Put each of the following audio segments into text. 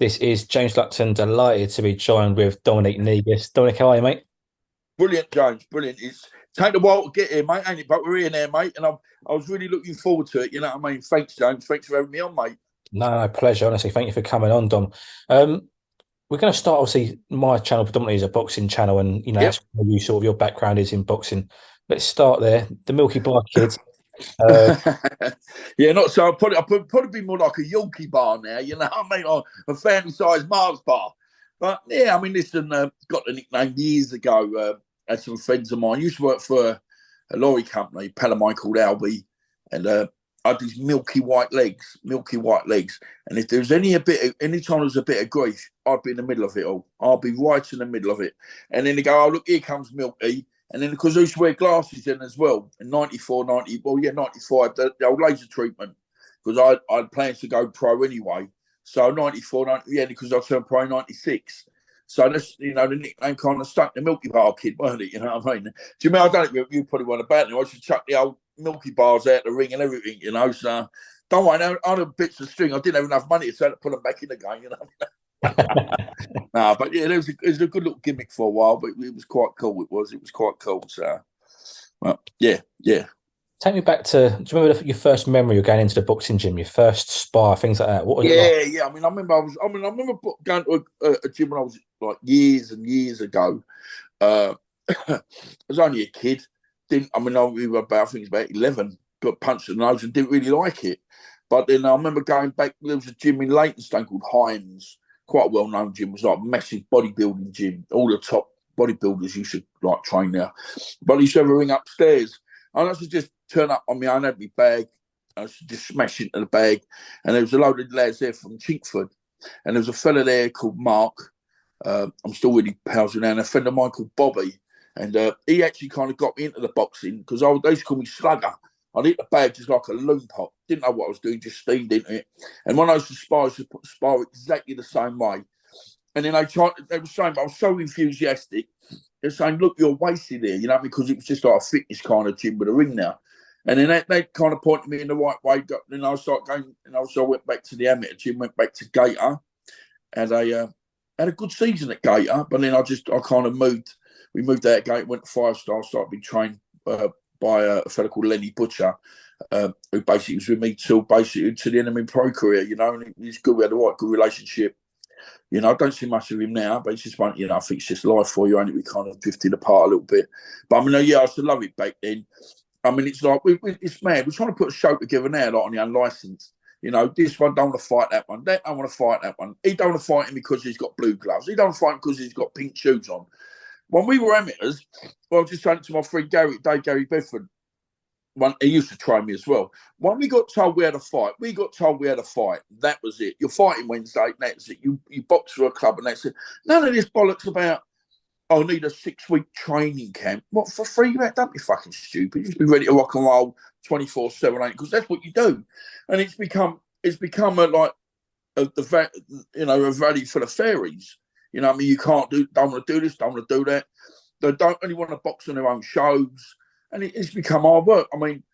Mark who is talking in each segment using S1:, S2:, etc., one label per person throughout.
S1: This is James Luckton, delighted to be joined with Dominic Negus. Dominic, how are you, mate?
S2: Brilliant, James. Brilliant. It's taken a while to get here, mate, ain't it? But we're here now, mate. And I was really looking forward to it. You know what I mean? Thanks, James. Thanks for having me on, mate.
S1: No, pleasure, honestly. Thank you for coming on, Dom. Um, we're going to start, obviously, my channel predominantly is a boxing channel, and,
S2: Yep.
S1: that's where you sort of your background is in boxing. Let's start there. The Milky Bar Kids. Uh,
S2: Yeah, not so. I'd probably be more like a Yorkie bar now, you know what I mean? Or a family size Mars bar. But yeah, I mean, listen, got the nickname years ago. Had some friends of mine. Used to work for a lorry company, Palomine called Albie. And I had these milky white legs. And if there was any time there was a bit of grief, I'd be in the middle of it all. I'd be right in the middle of it. And then they go, oh, look, here comes Milky. And then because I used to wear glasses then as well, in 94, 90, well, yeah, 95, the old laser treatment, because I had plans to go pro anyway. So 94, 90, yeah, because I turned pro in 96. So that's, the nickname kind of stuck, the Milky Bar Kid, weren't it? You know what I mean? Do you mean, I don't think you probably want about it. I should chuck the old Milky Bars out the ring and everything, So don't worry, I had bits of string. I didn't have enough money to put them back in again, No, but yeah, it was a good little gimmick for a while, but it was quite cool. It was quite cool. So, well, yeah, yeah.
S1: Take me back to, do you remember your first memory of going into the boxing gym, your first spar, things like that? What was it like?
S2: Yeah. I mean, I remember going to a gym when I was like years and years ago. I was only a kid. We were about, I think it was about 11, got punched in the nose and didn't really like it. But then I remember going back, there was a gym in Leytonstone called Hines, quite a well-known gym. It was like a massive bodybuilding gym. All the top bodybuilders used to like train there. But I used to have a ring upstairs. And I used to just turn up on my own, had my bag. I used to just smash into the bag. And there was a load of lads there from Chinkford. And there was a fella there called Mark. I'm still really pals with him. And a friend of mine called Bobby. And he actually kind of got me into the boxing because they used to call me Slugger. I'd hit the bag just like a loon pot. Didn't know what I was doing, just steamed into it. And when I used to spar, I used to spar exactly the same way. And then they were saying, but I was so enthusiastic. They're saying, look, you're wasted here, because it was just like a fitness kind of gym with a ring now. And then they kind of pointed me in the right way. Then I started going, and I went back to the amateur gym, went back to Gator. And I had a good season at Gator. But then I kind of moved. We moved out of Gator, went to 5-star, started being trained by a fellow called Lenny Butcher, who basically was with me till basically to the end of my pro career, and he's good. We had a good relationship. I don't see much of him now, but it's just one, I think it's just life for you, only we kind of drifted apart a little bit. But I mean, yeah, I used to love it back then. I mean, it's like, it's mad. We're trying to put a show together now, like on the unlicensed. This one don't want to fight that one. That don't want to fight that one. He don't want to fight him because he's got blue gloves. He don't fight him because he's got pink shoes on. When we were amateurs, well, I was just saying to my friend Gary Bedford, he used to train me as well. When we got told we had a fight, That was it. You're fighting Wednesday, that's it. You box for a club, and that's it. None of this bollocks about, I need a 6-week training camp. What, for free? Don't be fucking stupid. Just be ready to rock and roll 24/7, because that's what you do. And it's become a valley full of fairies. I mean, you don't want to do this, don't want to do that. They don't only want to box on their own shows. And it's become hard work. I mean,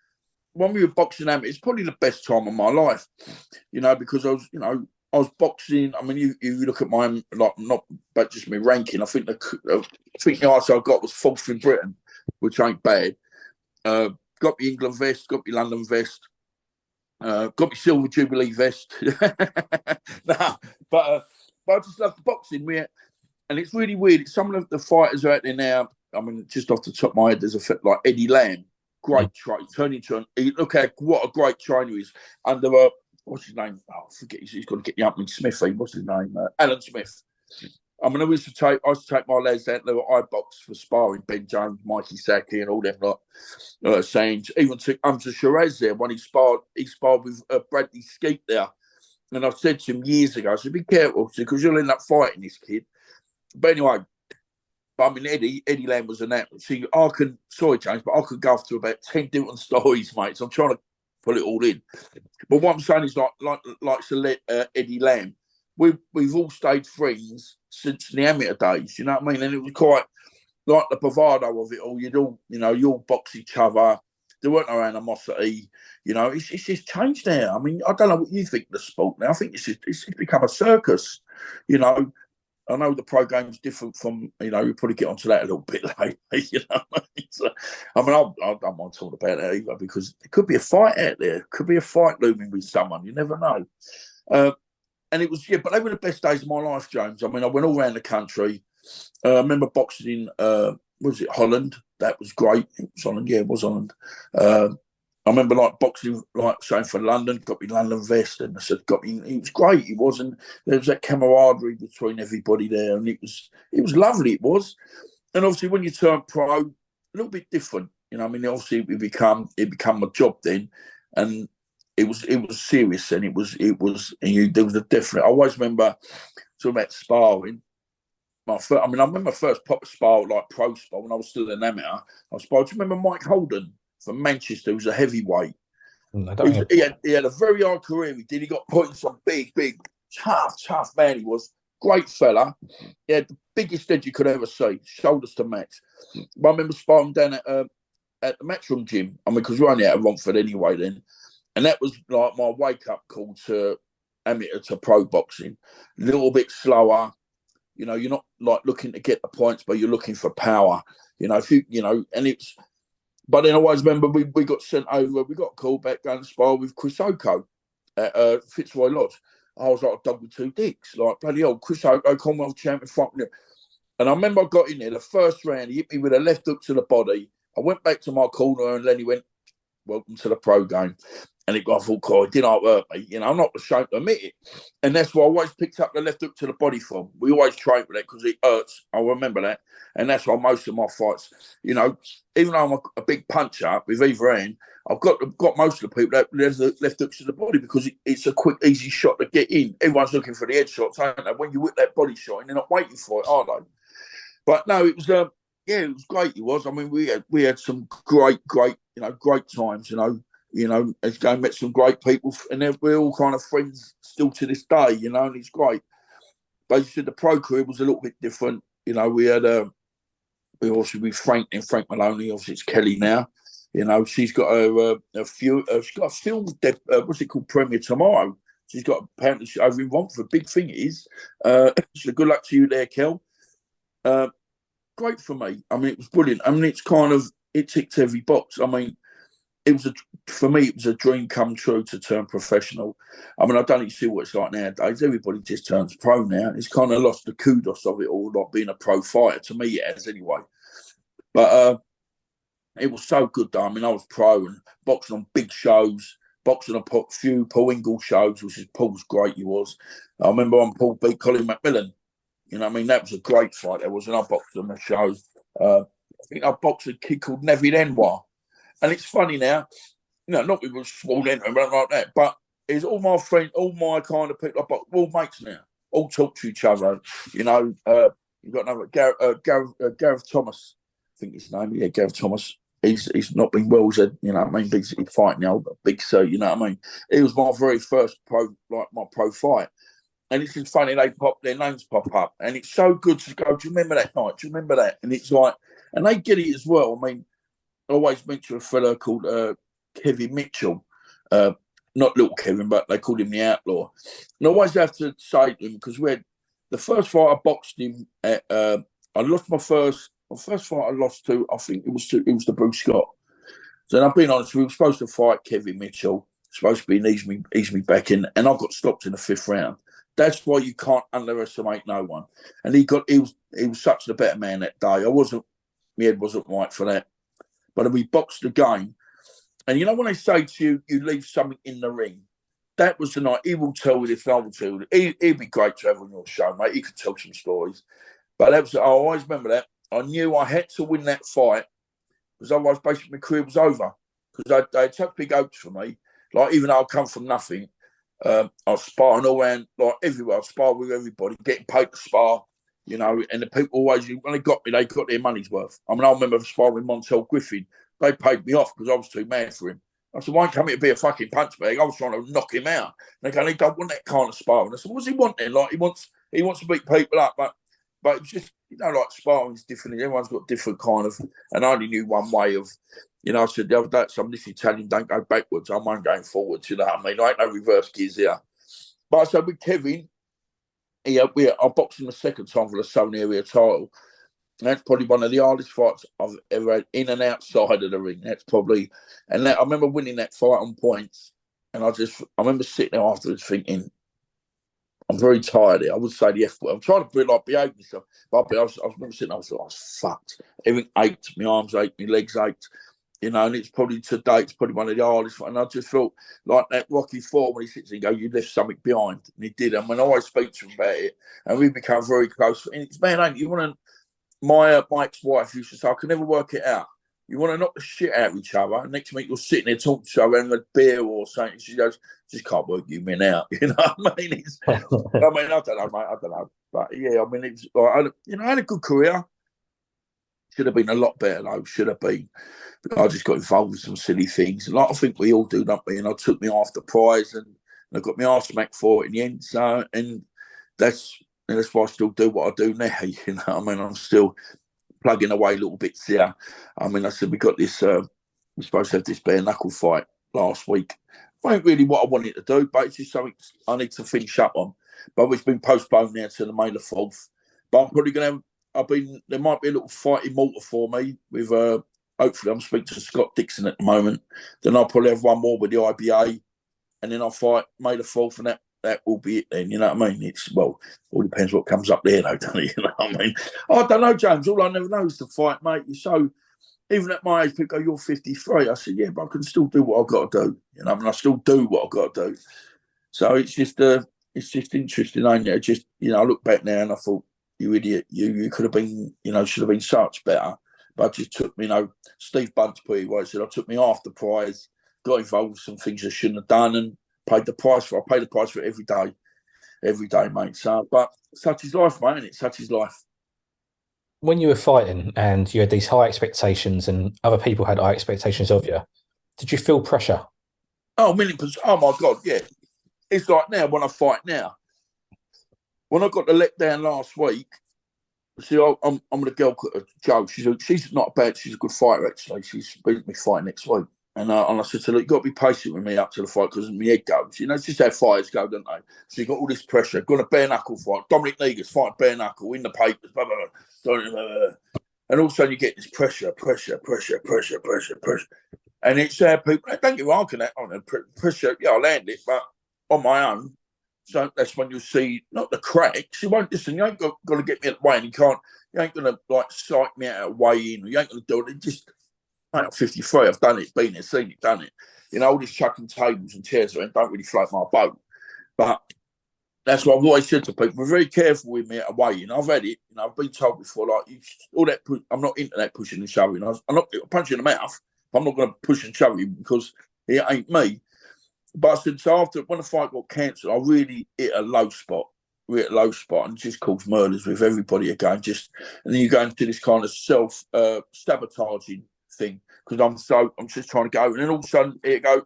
S2: when we were boxing amateur, it's probably the best time of my life, because I was boxing. I mean, you look at my, like, not but just my ranking. I think the highest I got was 4th in Britain, which ain't bad. Got the England vest, got the London vest, got my Silver Jubilee vest. Nah, but I just love the boxing. And it's really weird. Some of the fighters are out there now. I mean, just off the top of my head, there's a fit like Eddie Lamb, great trainer. Turned into look at what a great trainer he is under what's his name? Oh, I forget. He's got to get you up in Smithy. What's his name? Alan Smith. I mean, I used to take my lads out there at iBox for sparring. Ben Jones, Mikey Saka, and all them lot. Saying even took to Shiraz there when he sparred with Bradley Skeet there. And I said to him years ago, I said, be careful, because you'll end up fighting this kid. But anyway, I mean, Eddie Lamb was an athlete. See, sorry, James, but I could go through about 10 different stories, mate. So I'm trying to put it all in. But what I'm saying is, like Eddie Lamb, we've all stayed friends since the amateur days. You know what I mean? And it was quite like the bravado of it all. You all box each other. There weren't no animosity. It's just changed now. I mean, I don't know what you think of the sport now. I think it's become a circus. you know, I know the pro game's different from, you know, we'll probably get onto that a little bit later, you know. So, I don't mind talking about that either, because there could be a fight out there. Could be a fight looming with someone. You never know. And it was, but they were the best days of my life, James. I mean, I went all around the country. I remember boxing in, was it Holland? That was great. It was Holland, yeah, it was Holland. I remember like boxing, like saying for London, got me London vest, and I said, got me. It was great. It was, and there was that camaraderie between everybody there, and it was lovely. It was, and obviously when you turn pro, a little bit different. You know, I mean, obviously it become a job then, and it was serious, and there was a different. I always remember talking about sparring. I remember my first proper spar, like pro spar, when I was still an amateur. I sparred. Do you remember Mike Holden from Manchester? Who was a heavyweight. He had a very hard career. He got put in some big, tough man. He was great fella. He had the biggest head you could ever see, shoulders to match. But I remember sparring down at the Matchroom gym. I mean, because we're only out of Romford anyway then, and that was like my wake up call to amateur to pro boxing. A little bit slower. You know, you're not like looking to get the points, but you're looking for power. You know, and it's. But then I always remember we got sent over. We got called back going to spar with Chris Oko at Fitzroy Lodge. I was like a dog with two dicks, like bloody hell. Chris Oko, Commonwealth champion, fucking. And I remember I got in there the first round. He hit me with a left hook to the body. I went back to my corner, and then he went, "Welcome to the pro game." And I thought, God, didn't hurt me? You know, I'm not ashamed to admit it. And that's why I always picked up the left hook to the body from. We always train with that because it hurts. I remember that. And that's why most of my fights, you know, even though I'm a big puncher with either hand, I've got most of the people that left hooks to the body because it's a quick, easy shot to get in. Everyone's looking for the headshots, aren't they? When you whip that body shot and they're not waiting for it, are they? But no, it was, it was great. It was. I mean, we had some great times, it's going met some great people, and we're all kind of friends still to this day, you know, and it's great. But as you said, the pro career was a little bit different. You know, we also with Frank Maloney. Obviously, it's Kelly now. You know, she's got a film. What's it called? Premiere tomorrow. She's got apparently over in Romford. Big thing it is. So good luck to you there, Kel. Great for me. I mean, it was brilliant. I mean, it ticked every box. I mean. For me, it was a dream come true to turn professional. I mean, I don't even see what it's like nowadays. Everybody just turns pro now. It's kind of lost the kudos of it all, like being a pro fighter. To me, it has anyway. But it was so good, though. I mean, I was pro and boxing on big shows, boxing on a few Paul Ingle shows, which is Paul's great, he was. I remember when Paul beat Colin McMillan. You know what I mean? That was a great fight. There was, and I boxed on the show. I think I boxed a kid called Neville Enwa. And it's funny now, you know, not people sworn in and like that, but it's all my friends, all my kind of people, we're all mates now, all talk to each other. You know, you've got another Gareth Thomas, I think his name, yeah, Gareth Thomas. He's not been well said, you know what I mean? He's fighting now, Big Sir, you know what I mean? It was my very first my pro fight. And it's just funny, their names pop up. And it's so good to go, do you remember that night? Do you remember that? And it's like, and they get it as well. I mean, I always mention a fellow called Kevin Mitchell, not little Kevin, but they called him the Outlaw. And I always have to say to him, because we had the first fight I boxed him at, I lost my first fight I lost to, I think it was the Bruce Scott. So I've been honest, we were supposed to fight Kevin Mitchell, supposed to be an ease me back in, and I got stopped in the 5th round. That's why you can't underestimate no one. And he was such a better man that day. My head wasn't right for that. But we boxed the game. And you know when they say to you, you leave something in the ring, that was the night. He will tell you this, I will tell you. He'd be great to have on your show, mate. He could tell some stories. But I always remember that. I knew I had to win that fight because otherwise basically my career was over. Because they took big hopes for me. Like, even though I come from nothing, I was sparring all around, like everywhere. I sparred with everybody, getting paid to spar. You know, and the people always, when they got me, they got their money's worth. I mean, I remember sparring with Montel Griffin. They paid me off because I was too mad for him. I said, why don't you come here to be a fucking punch bag? I was trying to knock him out. And they go, he don't want that kind of sparring. I said, what does he want then? Like, he wants to beat people up, but it's just, you know, like sparring's different. Everyone's got different kind of, and I only knew one way of, you know, I said the other day, this Italian don't go backwards. I'm going forwards, you know what I mean? I ain't no reverse gears here. But I said with Kevin, I boxed him the second time for the Sony area title. And that's probably one of the hardest fights I've ever had in and outside of the ring. That's probably, and I remember winning that fight on points. And I remember sitting there afterwards thinking, I'm very tired here. I would say the F word. I'm trying to behave myself. But I remember sitting there, I was like, I was fucked. Everything ached. My arms ached, my legs ached. And it's probably today, it's probably one of the hardest. And I just felt like that Rocky Four when he sits there and goes, you left something behind. And he did. And when I always speak to him about it, and we become very close. And it's, man, you want to, my ex-wife used to say, I can never work it out. You want to knock the shit out of each other, and next week you're sitting there talking to each other and a beer or something. She goes, just can't work you men out. You know what I mean? I don't know, mate. I don't know. But yeah, I mean, it's like, I had a good career. Should have been a lot better, though. Should have been. But I just got involved with some silly things. And like I think we all do, don't we? And I took me after prize and I got my arse smacked for it in the end. So, and that's why I still do what I do now. You know what I mean? I'm still plugging away little bits here. I mean, I said we got this. We're supposed to have this bare knuckle fight last week. It ain't really what I wanted to do, but it's just something I need to finish up on. But it's been postponed now to the May the 4th. But I'm probably going to have. There might be a little fight in Malta for me with. Hopefully, I'm speaking to Scott Dixon at the moment. Then I'll probably have one more with the IBA, and then I'll fight May the 4th, and that will be it then, you know what I mean? It's, well, all depends what comes up there, though, doesn't it? You know what I mean? I don't know, James. All I never know is the fight, mate. So, even at my age, people go, you're 53. I said, yeah, but I can still do what I've got to do. You know, I mean, I still do what I've got to do. So, it's just interesting, ain't it? Just, I look back now and I thought, you idiot, you could have been, should have been such better. But it just took me, Steve Bunt's put it where he said, I took me after prize, got involved with some things I shouldn't have done, and I pay the price for it every day, mate. So, but such is life, mate, isn't it? Such is life.
S1: When you were fighting and you had these high expectations and other people had high expectations of you, did you feel pressure?
S2: Oh, 1,000,000%. Oh, my God, yeah. It's like now when I fight now. When I got the letdown last week, see, I'm with a girl called Jo. She's not bad. She's a good fighter, actually. She's beating me fight next week. And I said to her, you've got to be patient with me up to the fight because my head goes. It's just how fighters go, don't they? So you've got all this pressure. Got a bare knuckle fight. Dominic Negus fight bare knuckle in the papers. Blah, blah, blah. And all of a sudden you get this pressure. And it's people, don't get wrong on that. On the pressure, yeah, I land it, but on my own. So that's when you see, not the cracks. You won't listen. You ain't got to get me at the weigh in. You ain't going to psych me out of weigh in. You ain't going to do it. Just, I'm 53. I've done it, been there, seen it, done it. All this chucking tables and chairs around don't really float my boat. But that's what I've always said to people. Be very careful with me at a weigh in. I've had it. I've been told before, all that. I'm not into that pushing and shoving. I'm not punching in the mouth. I'm not going to push and shove you because it ain't me. But I said, so after when the fight got cancelled, I really hit a low spot. And just caused murders with everybody again. And then you go into this kind of self sabotaging thing because I'm just trying to go, and then all of a sudden here it go,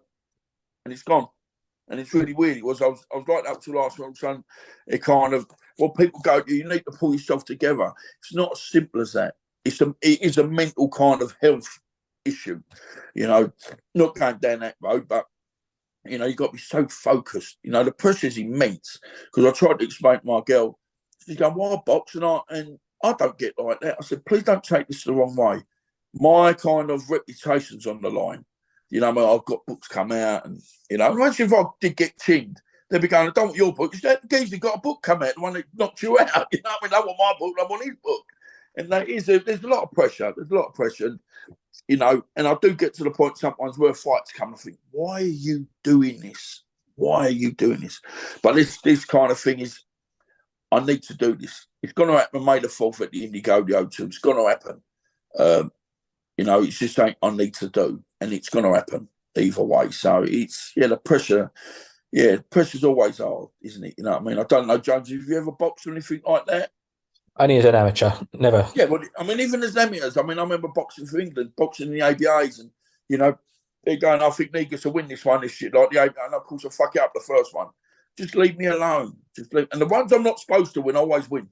S2: and it's gone, and it's really weird. I was like that till last week. All of a sudden, it kind of people go, you need to pull yourself together. It's not as simple as that. It is a mental kind of health issue, not going down that road, but. You've got to be so focused. The pressure is immense because I tried to explain to my girl. She's going, why box? And I don't get like that. I said, please don't take this the wrong way. My kind of reputation's on the line. I've got books come out and, imagine if I did get chinned, they'd be going, I don't want your book. That geezer got a book come out, the one that knocked you out. I want my book, I want his book. And there's a lot of pressure. And I do get to the point sometimes where fights come and I think, why are you doing this? But this kind of thing is, I need to do this. It's going to happen May the 4th at the Indigo, the O2. It's going to happen. It's just something I need to do. And it's going to happen either way. So it's, the pressure. Yeah, pressure's always hard, isn't it? You know what I mean? I don't know, Jones, have you ever boxed or anything like that?
S1: Only as an amateur, never.
S2: Yeah, well, I mean, even as amateurs, I remember boxing for England, boxing in the ABAs, and, they're going, I think Negus will win this one, this shit, like the ABA, and of course, I'll fuck it up the first one. Just leave me alone. And the ones I'm not supposed to win, always win.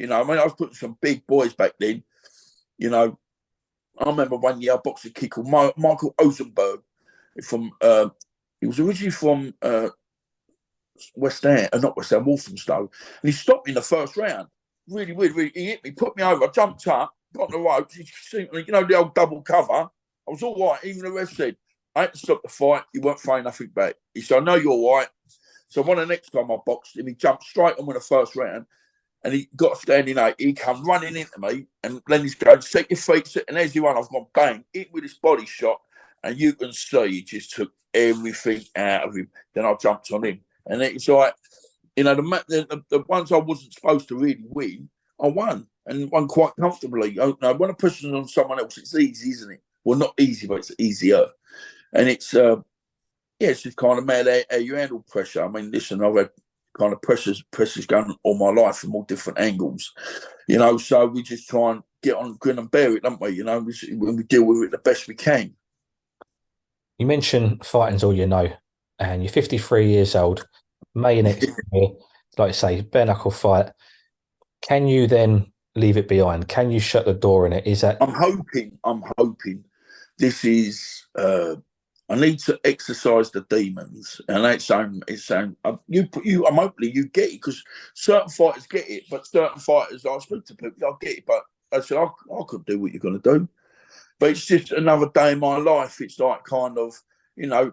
S2: I was putting some big boys back then. I remember one year I boxed a kid called Michael Ozenberg from, he was originally from West Ham, not West Ham, Walthamstow, and he stopped me in the first round. Really weird. Really, he hit me, put me over. I jumped up, got on the ropes. You know the old double cover. I was all right. Even the ref said, I had to stop the fight. You weren't throwing nothing back. He said, I know you're all right. So one of the next time I boxed him, he jumped straight on in the first round, and he got a standing eight. He come running into me, and then he's going, set your feet, and there's the one. I've gone bang, hit with his body shot, and you can see he just took everything out of him. Then I jumped on him, and it's like, you know, the ones I wasn't supposed to really win, I won, and won quite comfortably. You know, when a person's on someone else, it's easy, isn't it? Well, not easy, but it's easier. And it's, it's just kind of mad how you handle pressure. I mean, listen, I've had kind of pressures going all my life from all different angles, you know, so we just try and get on, grin and bear it, don't we? You know, when we deal with it the best we can.
S1: You mentioned fighting's all you know, and you're 53 years old. May next year, like I say, bare knuckle fight. Can you then leave it behind? Can you shut the door on it? Is that?
S2: I'm hoping. This is. I need to exercise the demons, and it's saying I'm hopefully you get it, because certain fighters get it, but certain fighters, I speak to people, I get it, but I said I could do what you're going to do, but it's just another day in my life. It's like kind of, you know,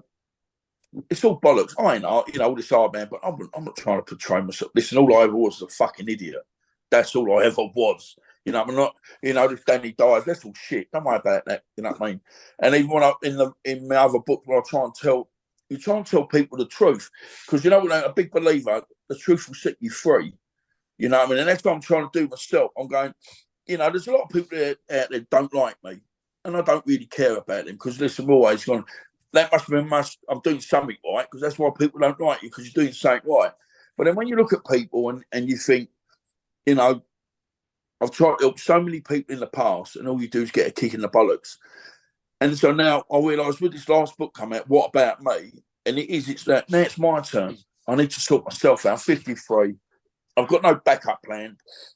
S2: it's all bollocks. I know, you know, all this hard man, but I'm not trying to portray myself. Listen, all I ever was a fucking idiot. That's all I ever was. You know, I'm not, you know, this Danny Dyer, that's all shit. Don't worry about that. You know what I mean? And even when in my other book, where I try and tell people the truth, because, you know, when I'm a big believer, the truth will set you free. You know what I mean? And that's what I'm trying to do myself. I'm going, you know, there's a lot of people out there that don't like me, and I don't really care about them, because, listen, I'm always going, that must be I'm doing something right, because that's why people don't like you, because you're doing something right. But then when you look at people and you think, you know, I've tried to help so many people in the past, and all you do is get a kick in the bollocks. And so now I realise with this last book come out, What About Me? And it's that now it's my turn. I need to sort myself out. I'm 53. I've got no backup plan.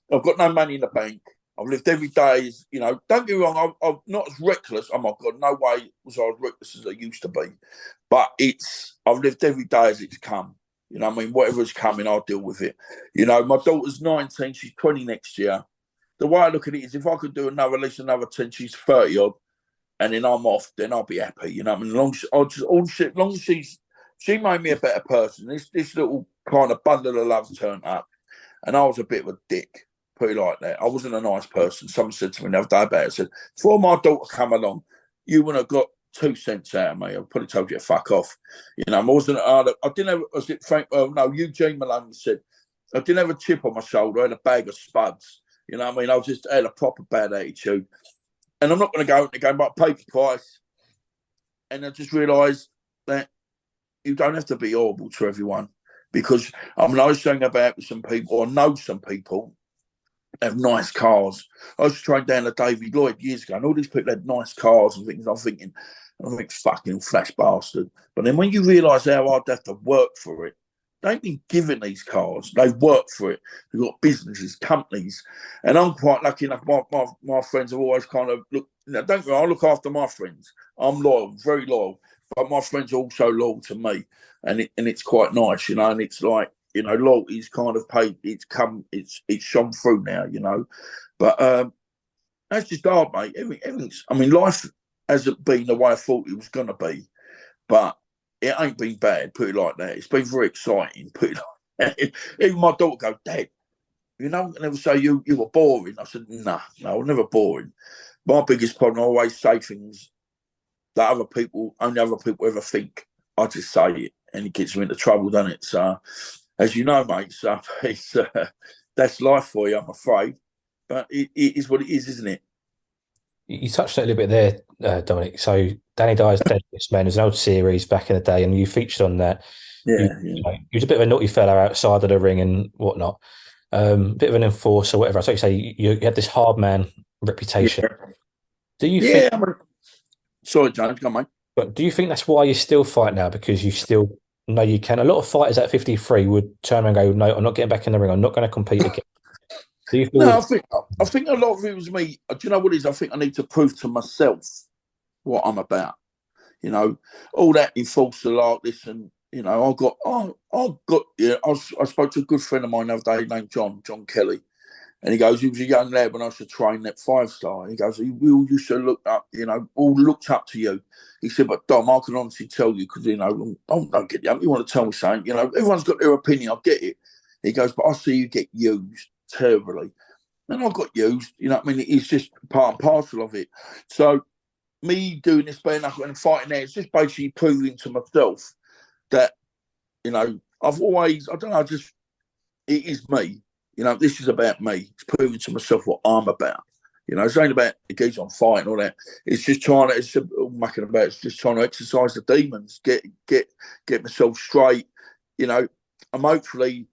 S2: I've got no money in the bank. I've lived every day as, you know, don't get me wrong, I'm not as reckless. Oh my God, no way was I as reckless as I used to be. But I've lived every day as it's come. You know what I mean? Whatever's coming, I'll deal with it. You know, my daughter's 19, she's 20 next year. The way I look at it is, if I could do at least another 10, she's 30 odd, and then I'm off, then I'll be happy. You know what I mean? As long as she made me a better person. This little kind of bundle of love turned up, and I was a bit of a dick, put it like that. I wasn't a nice person. Someone said to me the other day about it, I said, before my daughter come along, you wouldn't have got 2 cents out of me. I probably told you to fuck off. You know, I wasn't. I didn't have. Was it Frank? No, Eugene Malone said, I didn't have a chip on my shoulder. I had a bag of spuds. You know what I mean? I just had a proper bad attitude. And I'm not going to go into going, but I paid the price. And I just realised that you don't have to be horrible to everyone. Because I mean, I was saying about some people, I know some people have nice cars. I was trained down to David Lloyd years ago, and all these people had nice cars and things. I'm thinking, fucking flash bastard. But then when you realise how hard they have to work for it, they've been given these cars. They've worked for it. They've got businesses, companies. And I'm quite lucky enough. My friends have always kind of looked, you know, don't worry, I look after my friends. I'm loyal, very loyal. But my friends are also loyal to me. And it's quite nice, you know, and it's like, you know, loyalty's kind of paid, it's shone through now, you know. But that's just hard, mate. Everything's, I mean, life hasn't been the way I thought it was gonna be. But it ain't been bad, put it like that. It's been very exciting, put it like that. Even my daughter goes, Dad, you know, I never say you were boring. I said, no, I was never boring. My biggest problem, I always say things that only other people ever think. I just say it, and it gets me into trouble, doesn't it? So, as you know, mate, so it's, that's life for you, I'm afraid. But it is what it is, isn't it?
S1: You touched on it a little bit there, Dominic. So Danny Dyer's Deadliest, man, was an old series back in the day, and you featured on that.
S2: Yeah,
S1: You know, he was a bit of a naughty fella outside of the ring and whatnot. Bit of an enforcer, whatever. So you say you had this hard man reputation.
S2: yeah.
S1: Do you
S2: Yeah,
S1: think?
S2: I mean, sorry, James, come on, mate.
S1: But do you think that's why you still fight now? Because you still know you can. A lot of fighters at 53 would turn around and go, "No, I'm not getting back in the ring. I'm not going to compete again." Do you
S2: No,
S1: feel?
S2: I think a lot of it was me. Do you know what it is? I think I need to prove to myself what I'm about. You know, all that enforcer like this, and you know, I spoke to a good friend of mine the other day named John Kelly. And he goes, he was a young lad when I used to train at 5-star. He goes, we all used to look up, you know, all looked up to you. He said, but Dom, I can honestly tell you, because, you know, don't get you want to tell me something, you know, everyone's got their opinion, I get it. He goes, but I see you get used terribly. And I got used, you know what I mean? It's just part and parcel of it. So me doing this bare knuckle and fighting there, it's just basically proving to myself that, you know, I've always, I don't know, just, it is me. You know, this is about me. It's proving to myself what I'm about. You know, it's ain't about the geese on fight and all that. It's just trying to, it's all mucking about. It's just trying to exercise the demons, get myself straight. You know, and hopefully,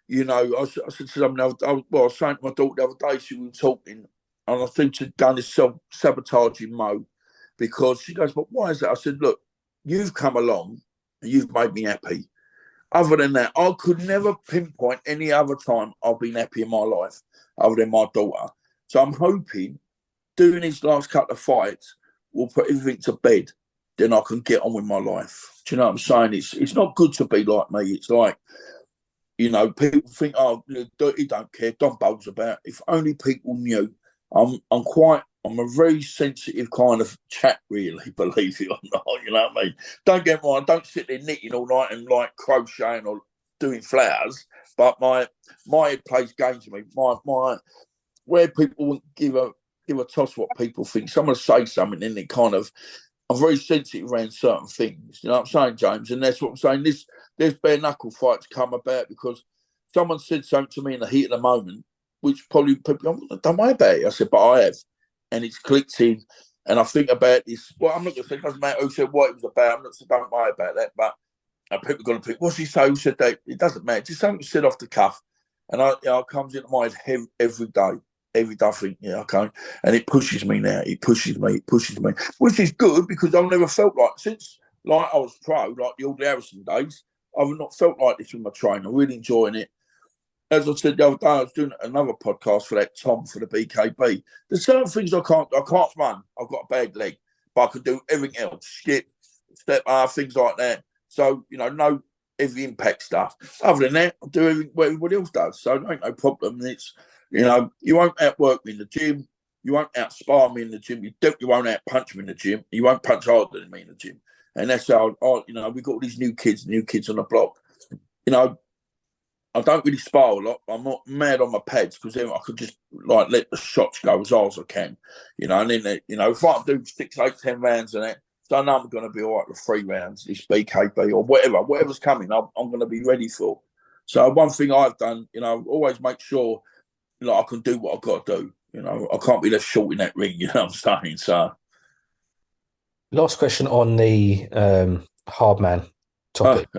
S2: you know, I said to someone, I was saying to my daughter the other day, she was talking, and I think she'd done this self-sabotaging mode, because she goes, but why is that? I said, look, you've come along and you've made me happy. Other than that, I could never pinpoint any other time I've been happy in my life other than my daughter. So I'm hoping doing these last couple of fights will put everything to bed. Then I can get on with my life. Do you know what I'm saying? It's not good to be like me. It's like, you know, people think, oh, he don't care. Don Bowles about. If only people knew. I'm a very sensitive kind of chap, really, believe it or not. You know what I mean? Don't get me wrong, I don't sit there knitting all night and like crocheting or doing flowers, but my head plays games with me. My where people wouldn't give a toss what people think. Someone say something and it kind of, I'm very sensitive around certain things. You know what I'm saying, James? And that's what I'm saying. This bare knuckle fight's come about because someone said something to me in the heat of the moment, which probably people don't worry about it. I said, but I have. And it's clicked in. And I think about this. Well, I'm not going to say it doesn't matter who said what it was about. I'm not saying don't worry about that. But people are going to think, what's he say? Who said that? It doesn't matter. Just something said off the cuff. And it comes into my head every day. Every day I think, yeah, okay. And it pushes me now. It pushes me. Which is good because I've never felt like, since like I was pro, like the old Harrison days, I've not felt like this with my training. I'm really enjoying it. As I said the other day, I was doing another podcast for that Tom for the BKB. There's certain things I can't run. I've got a bad leg, but I can do everything else. Skip, step up, things like that. So, you know, no heavy impact stuff. Other than that, I do everything what everybody else does. So there ain't no problem. It's, you know, you won't outwork me in the gym. You won't outspar me in the gym. You won't outpunch me in the gym. You won't punch harder than me in the gym. And that's how, you know, we've got all these new kids on the block. You know, I don't really spar a lot. I'm not mad on my pads because then I could just like let the shots go as hard as I can, you know. And then, you know, if I do 6, 8, 10 rounds in it, so I know I'm going to be all right with 3 rounds, this BKB or whatever's coming, I'm going to be ready for. So one thing I've done, you know, always make sure, you know, I can do what I've got to do. You know, I can't be left short in that ring. You know what I'm saying? So,
S1: Last question on the hard man topic.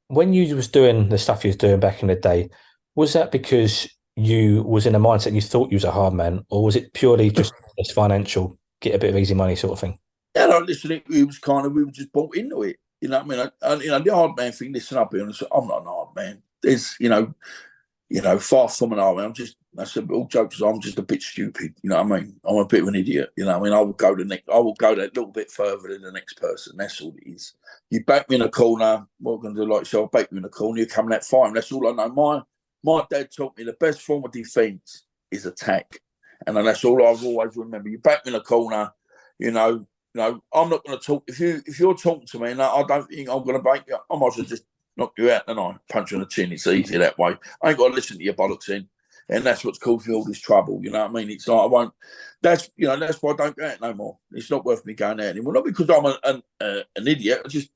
S1: When you was doing the stuff you was doing back in the day, was that because you was in a mindset you thought you was a hard man, or was it purely just this financial, get a bit of easy money sort of thing?
S2: yeah, no, listen, it was kind of, we were just bought into it. You know what I mean? You know, the hard man thing, listen, I'll be honest, I'm not an hard man. There's, you know, far from an hard man. I said, all jokes, I'm just a bit stupid. You know what I mean? I'm a bit of an idiot. You know what I mean? I will go that little bit further than the next person. That's all it is. You back me in a corner, what I'm going to do, like, so I'll back you in a corner, you come that fine. That's all I know. My dad taught me the best form of defence is attack. And then that's all I've always remembered. You back me in a corner, you know, I'm not going to talk. If you're talking to me and I don't think I'm going to break you, I might as well just knock you out, and I punch you on the chin. It's easy that way. I ain't got to listen to your bollocks in, and that's what's caused me all this trouble. You know what I mean? It's like I won't. That's why I don't go out no more. It's not worth me going out anymore. Not because I'm an idiot. I just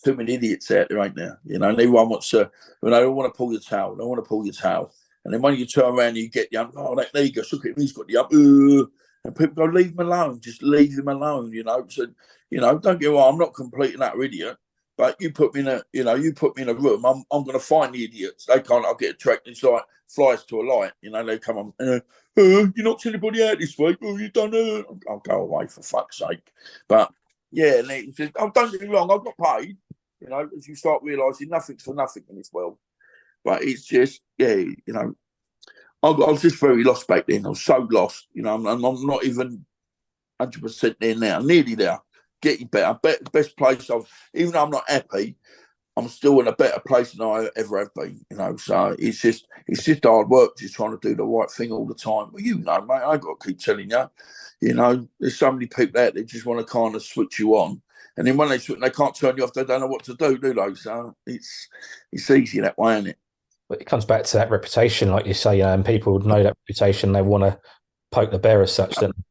S2: too many idiots out there, ain't there? You know, and everyone wants to. You know, they want to pull your tail. They want to pull your tail, and then when you turn around and you get the that Negus, look at him, he's got the and people go, leave him alone. Just leave him alone. You know, so don't get wrong. I'm not completely that idiot. But you put me in a room, I'm going to find the idiots. They can't. I'll get attracted. It's like flies to a light. You know, they come on. You're not telling anybody out this week. Oh, you done it. I'll go away for fuck's sake. But yeah, just, don't get me wrong. I've got paid. You know, as you start realising nothing's for nothing in this world. But it's just, yeah, you know, I was just very lost back then. I was so lost. You know, I'm not even 100% there now. Nearly there. getting better. Best place even though I'm not happy, I'm still in a better place than I ever have been, you know. So it's just hard work, just trying to do the right thing all the time. Well, you know, mate, I got to keep telling you, you know, there's so many people out there just want to kind of switch you on, and then when they switch, they can't turn you off. They don't know what to do they? So it's easy that way, isn't it?
S1: But it comes back to that reputation, like you say, and people know that reputation. They want to poke the bear as such, don't they?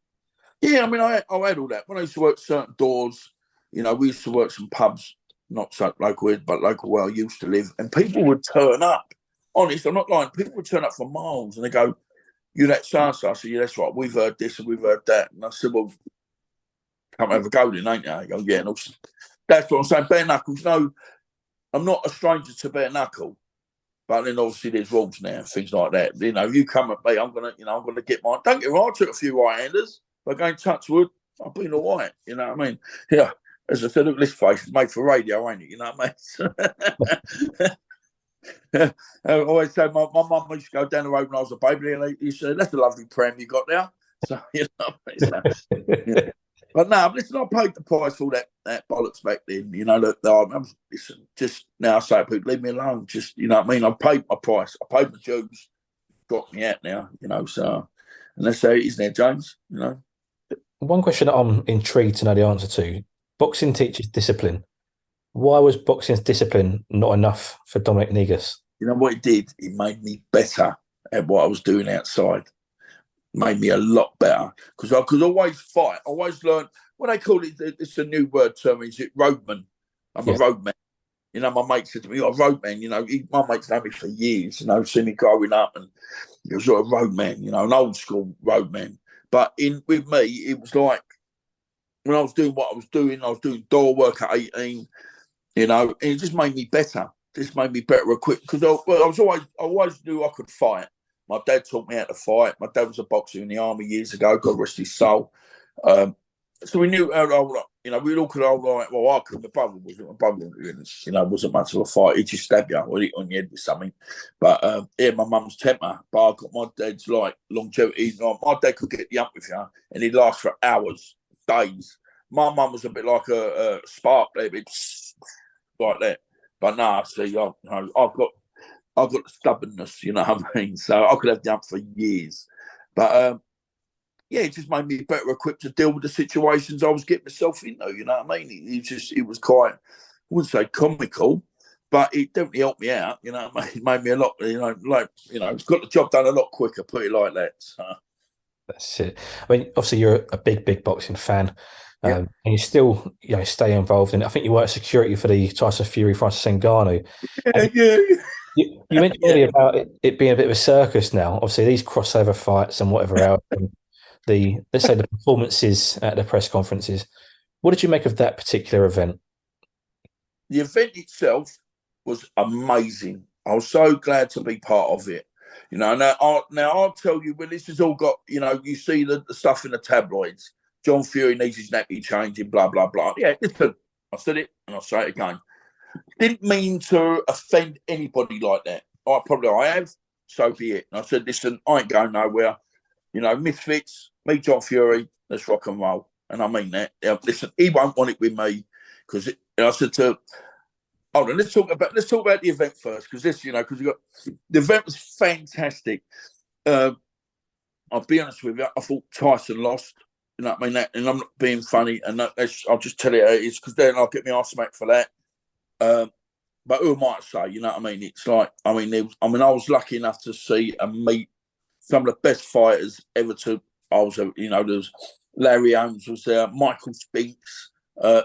S2: Yeah, I mean, I had all that when I used to work certain doors. You know, we used to work some pubs, not so local, but local where I used to live, and people would turn up. Honest, I'm not lying. People would turn up for miles, and they go, "You that so-and-so?" I said, "Yeah, that's right. We've heard this and we've heard that." And I said, "Well, come have a go then, ain't you?" They go, "Yeah." And that's what I'm saying. Bare knuckles. No, I'm not a stranger to bare knuckle, but then obviously there's rules now, things like that. You know, you come at me, I'm gonna get mine. Don't get me wrong. I took a few right-handers, but going touch wood, I've been all right. You know what I mean? Yeah. As I said, look, this face is made for radio, ain't it? You know what I mean? I always say my mum used to go down the road when I was a baby, and he said, "That's a lovely pram you got there." So you know, so, yeah. But no, listen, I paid the price for that bollocks back then. You know that listen, just now I say to people, leave me alone. Just you know what I mean. I paid my price. I paid my dues. Got me out now. You know, so and that's how it is now, James. You know.
S1: One question that I'm intrigued to know the answer to: boxing teaches discipline. Why was boxing's discipline not enough for Dominic Negus?
S2: You know what it did? It made me better at what I was doing outside. Made me a lot better because I could always fight. I always learn what they call it. It's a new word term. Is it roadman? I'm a roadman. You know, my mate said to me, "You're a roadman." You know, my mate's known me for years. You know, seen me growing up, and he was a roadman. You know, an old school roadman. But with me, it was like when I was doing what I was doing door work at 18. You know, and it just made me better. Just made me better equipped because I always knew I could fight. My dad taught me how to fight. My dad was a boxer in the army years ago. God rest his soul. So we knew how. You know, we all could all like. Well, I couldn't. My brother, you know, wasn't much of a fight. He just stabbed you or hit on your head with something. But yeah, my mum's temper. But I got my dad's like longevity. My dad could get the ump with you, and he'd last for hours, days. My mum was a bit like a spark, a bit like that. But no, see, I've got the stubbornness, you know what I mean? So I could have done for years. But yeah, it just made me better equipped to deal with the situations I was getting myself into, you know what I mean? It was quite, I wouldn't say comical, but it definitely helped me out, you know what I mean? It made me a lot, you know, like, you know, got the job done a lot quicker, put it like that. So.
S1: That's it. I mean, obviously, you're a big boxing fan,
S2: Yeah.
S1: and you still, stay involved in it. I think you work security for the Tyson Fury Francis Ngannou.
S2: Yeah.
S1: You mentioned earlier about it being a bit of a circus now. Obviously, these crossover fights and whatever else, and let's say the performances at the press conferences. What did you make of that particular event?
S2: The event itself was amazing. I was so glad to be part of it. You know, now I'll tell you, when this has all got, you know, you see the stuff in the tabloids. John Fury needs his nappy changing, blah, blah, blah. Yeah, listen, I said it and I'll say it again. Didn't mean to offend anybody like that. I have, so be it. And I said, listen, I ain't going nowhere. You know, Misfits, me, John Fury, let's rock and roll. And I mean that. Listen, he won't want it with me because I said to, hold on, let's talk about the event first because the event was fantastic. I'll be honest with you, I thought Tyson lost. You know what I mean? And I'm not being funny, and I'll just tell you how it is because then I'll get my arse smacked for that. But who am I to say? You know what I mean? It's like, I was lucky enough to see and meet some of the best fighters ever to. There was Larry Holmes was there, Michael Spinks,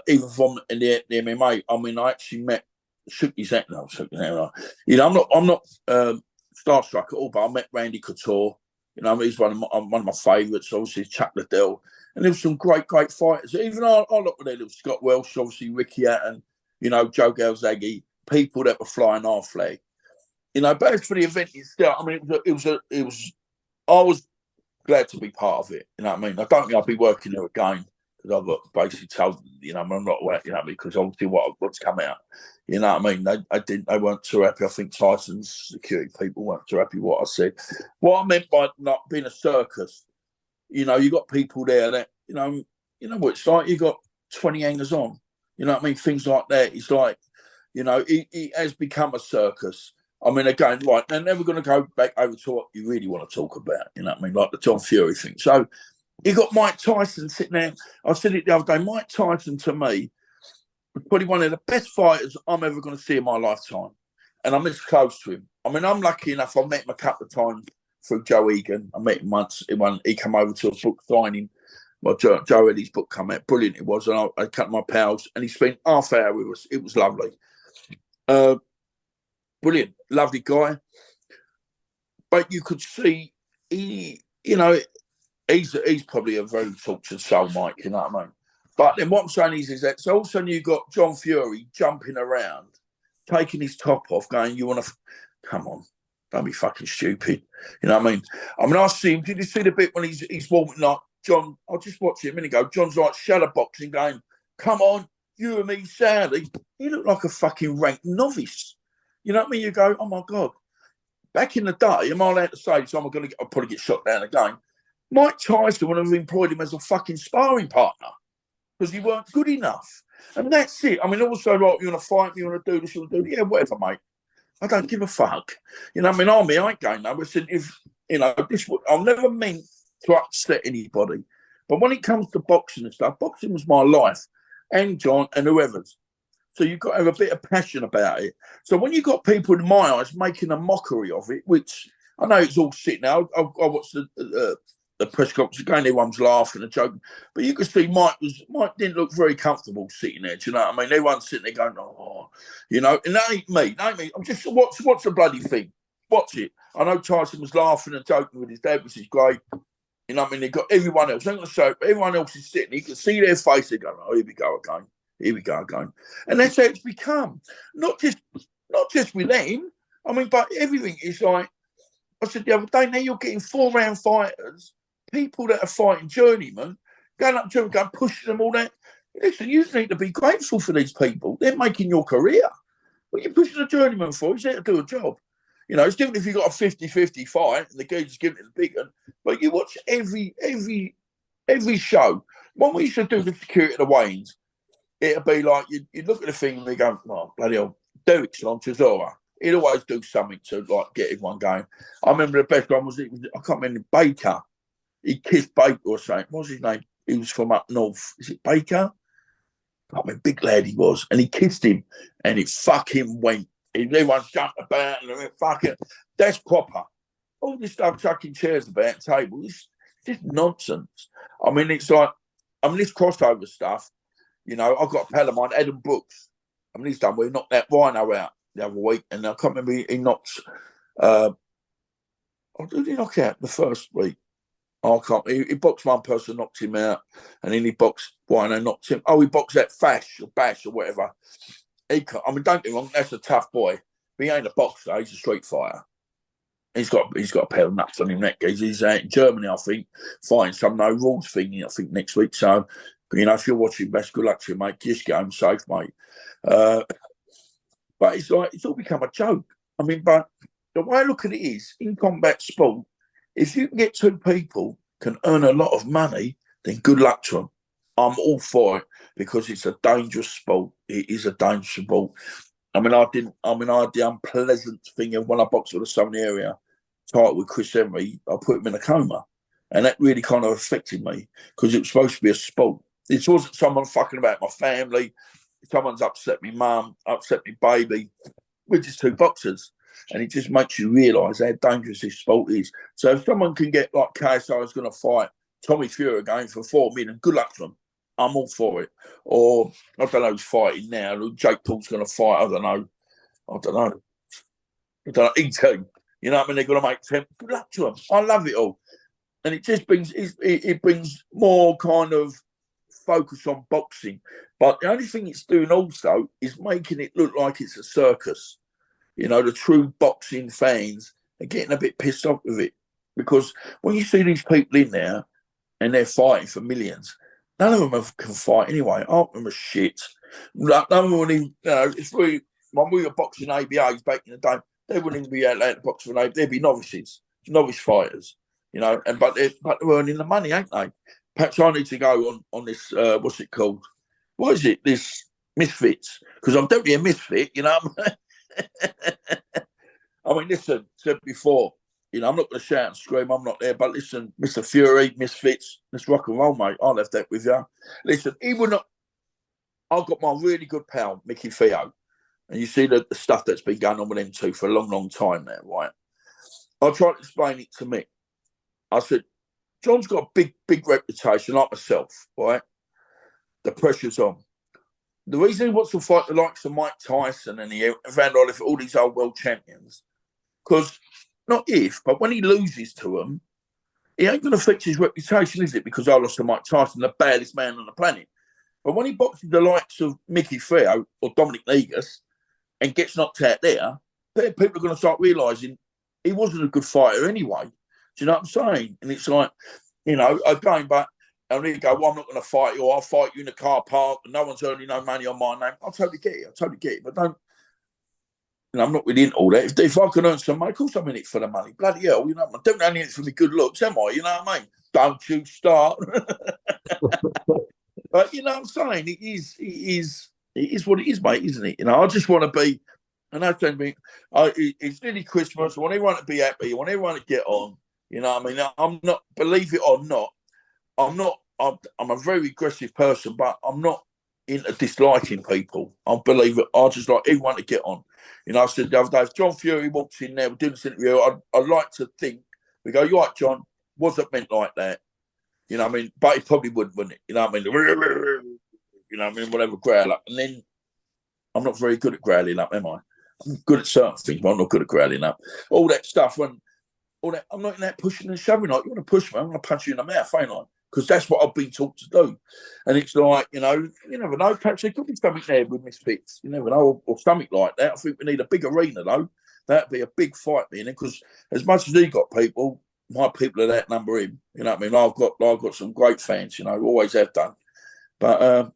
S2: even from the MMA. I mean, I actually shook his hand. You know, I'm not starstruck at all, but I met Randy Couture. You know, he's one of my favourites. Obviously, Chuck Liddell, and there was some great fighters. Even I looked at there. There was Scott Welsh, obviously Ricky Hatton, you know, Joe Galzaghi, people that were flying our flag. You know, but as for the event itself, I mean, it was. I was glad to be part of it. You know what I mean? I don't think I'll be working there again because I've got basically told, you know, I'm not, you know, because obviously what's come out. You know what I mean? They weren't too happy. I think Tyson's security people weren't too happy what I said. What I meant by not being a circus, you know, you got people there that, you know what it's like. You got 20 hangers on. You know what I mean? Things like that. It's like, you know, it has become a circus. I mean, again, right, they're never going to go back over to what you really want to talk about, you know what I mean, like the Tom Fury thing. So you got Mike Tyson sitting there. I said it the other day, Mike Tyson to me was probably one of the best fighters I'm ever going to see in my lifetime. And I'm as close to him. I mean, I'm lucky enough, I met him a couple of times through Joe Egan. I met him once when he came over to a book signing. Well, Joe Eddie's book come out. Brilliant it was. And I cut my pals and he spent half hour with us. It was lovely. Brilliant. Lovely guy. But you could see he's probably a very tortured soul, Mike, you know what I mean? But then what I'm saying is that so all of a sudden you got John Fury jumping around, taking his top off, going, you want to come on, don't be fucking stupid. You know what I mean? I see him, did you see the bit when he's walking like John, I just watched it a minute ago, John's like shadow boxing going, come on, you and me, Sally. He looked like a fucking ranked novice. You know what I mean? You go, oh my God. Back in the day, am I allowed to say, so I'll probably get shot down again. Mike Tyson would have employed him as a fucking sparring partner because he weren't good enough. And that's it. I mean, also, like, you want to fight, you want to do this, you want to do that. Yeah, whatever, mate. I don't give a fuck. You know what I mean? I ain't going nowhere. I said, I'm never meant to upset anybody. But when it comes to boxing and stuff, boxing was my life. And John and whoever's. So you've got to have a bit of passion about it. So when you've got people in my eyes making a mockery of it, which I know it's all sitting now. I watched the press conference again, everyone's laughing and joking. But you could see Mike didn't look very comfortable sitting there. Do you know what I mean? Everyone's sitting there going, oh, you know, and that ain't me. I'm just watch the bloody thing. Watch it. I know Tyson was laughing and joking with his dad, which is great. You know what I mean? They got everyone else. I'm going to show it, but everyone else is sitting. You can see their face. They're going, oh, here we go again. Here we go again. And that's how it's become. Not just with them. I mean, but everything is like, I said the other day, now you're getting 4-round fighters, people that are fighting journeymen, going up to them, going pushing them, all that. Listen, you need to be grateful for these people. They're making your career. What are you pushing a journeyman for? He's there to do a job. You know, it's different if you've got a 50-50 fight and the geezer's giving it the big one. But you watch every show. When we used to do the security at the weigh-ins, it'd be like, you'd look at the thing and they go, oh, bloody hell, Derek's on Chisora. He'd always do something to like get everyone going. I remember the best one was I can't remember, Baker. He kissed Baker or something. What was his name? He was from up north. Is it Baker? I mean, big lad he was. And he kissed him and it fucking went. Everyone jumped about and they went, fuck it. That's proper. All this stuff chucking chairs about the table, it's just nonsense. I mean, it's like, this crossover stuff, you know, I've got a pal of mine, Adam Brooks. I mean, he's done well. He knocked that Rhino out the other week. And I can't remember, he knocked, did he knock out the first week? I can't. He boxed one person, knocked him out, and then he boxed Rhino, knocked him. Oh, he boxed that Fash or Bash or whatever. I mean, don't get me wrong, that's a tough boy. But he ain't a boxer, he's a street fighter. He's got a pair of nuts on him neck. He's out in Germany, I think, fighting some no rules thing, I think, next week. So, you know, if you're watching, best good luck to you, mate. Just get home safe, mate. But it's like, it's all become a joke. I mean, but the way I look at it is, in combat sport, if you can get two people can earn a lot of money, then good luck to them. I'm all for it because it's a dangerous sport. It is a dangerous sport. I had the unpleasant thing of when I boxed with the Southern area title with Chris Emery, I put him in a coma. And that really kind of affected me because it was supposed to be a sport. It wasn't someone fucking about my family. Someone's upset me mum, upset me baby. We're just two boxers. And it just makes you realise how dangerous this sport is. So if someone can get, like KSI is going to fight Tommy Fury again for $4 million, good luck to them. I'm all for it. Or, I don't know who's fighting now. Jake Paul's going to fight, I don't know. E.T. You know what I mean? They're going to make 10. Good luck to them. I love it all. And it just brings, it brings more kind of focus on boxing. But the only thing it's doing also is making it look like it's a circus. You know, the true boxing fans are getting a bit pissed off with it. Because when you see these people in there and they're fighting for millions, none of them can fight anyway. Half of them are shit. None of them even, you know, when we were boxing ABAs back in the day, they wouldn't even be out there to box for an ABA. They'd be novice fighters, you know, but they're earning the money, ain't they? Perhaps I need to go on this, what's it called? what is it? This Misfits, because I'm definitely a misfit, you know. I mean, listen, said before, you know, I'm not going to shout and scream. I'm not there, but listen, Mr. Fury, Misfits, let's rock and roll, mate. I left that with you. Listen, he would not. I've got my really good pal, Mickey Theo, and you see the stuff that's been going on with them two for a long, long time now, right? I tried to explain it to Mick. I said, John's got a big, big reputation, like myself, right? The pressure's on. The reason he wants to fight the likes of Mike Tyson and Van Olive, all these old world champions, because not if, but when he loses to them, it ain't going to affect his reputation, is it? Because I lost to Mike Tyson, the baddest man on the planet. But when he boxes the likes of Mickey Theo or Dominic Negus and gets knocked out there, people are going to start realising he wasn't a good fighter anyway. Do you know what I'm saying? And it's like, you know, going back, and then you go, well, I'm not going to fight you, or I'll fight you in the car park, and no one's earning no money on my name. I totally get it. But don't, you know, I'm not really into all that. If I can earn some money, of course I'm in it for the money. Bloody hell, you know, I don't only in it for me good looks, am I? You know what I mean? Don't you start. But you know what I'm saying? It is what it is, mate, isn't it? You know, I just want to be, and that's me. It's nearly Christmas. I want everyone to be happy. I want everyone to get on. You know what I mean? I'm not, believe it or not, I'm a very aggressive person, but I'm not into disliking people. I believe it. I just like everyone to get on. You know, I said the other day, if John Fury walks in there, we're doing this interview, I'd like to think, we go, you're right, John, wasn't meant like that. You know what I mean? But he probably wouldn't it? You know what I mean? You know what I mean? Whatever, growl up. And then I'm not very good at growling up, am I? I'm good at certain things, but I'm not good at growling up. All that stuff, all that, I'm not in that pushing and shoving. Like, you want to push me, I'm going to punch you in the mouth, ain't I? Because that's what I've been taught to do. And it's like, you know, you never know. Perhaps there could be something there with Misfits. You never know, or something like that. I think we need a big arena, though. That'd be a big fight, being there. Because as much as he got people, my people are that number in. You know what I mean? I've got some great fans, you know, always have done. But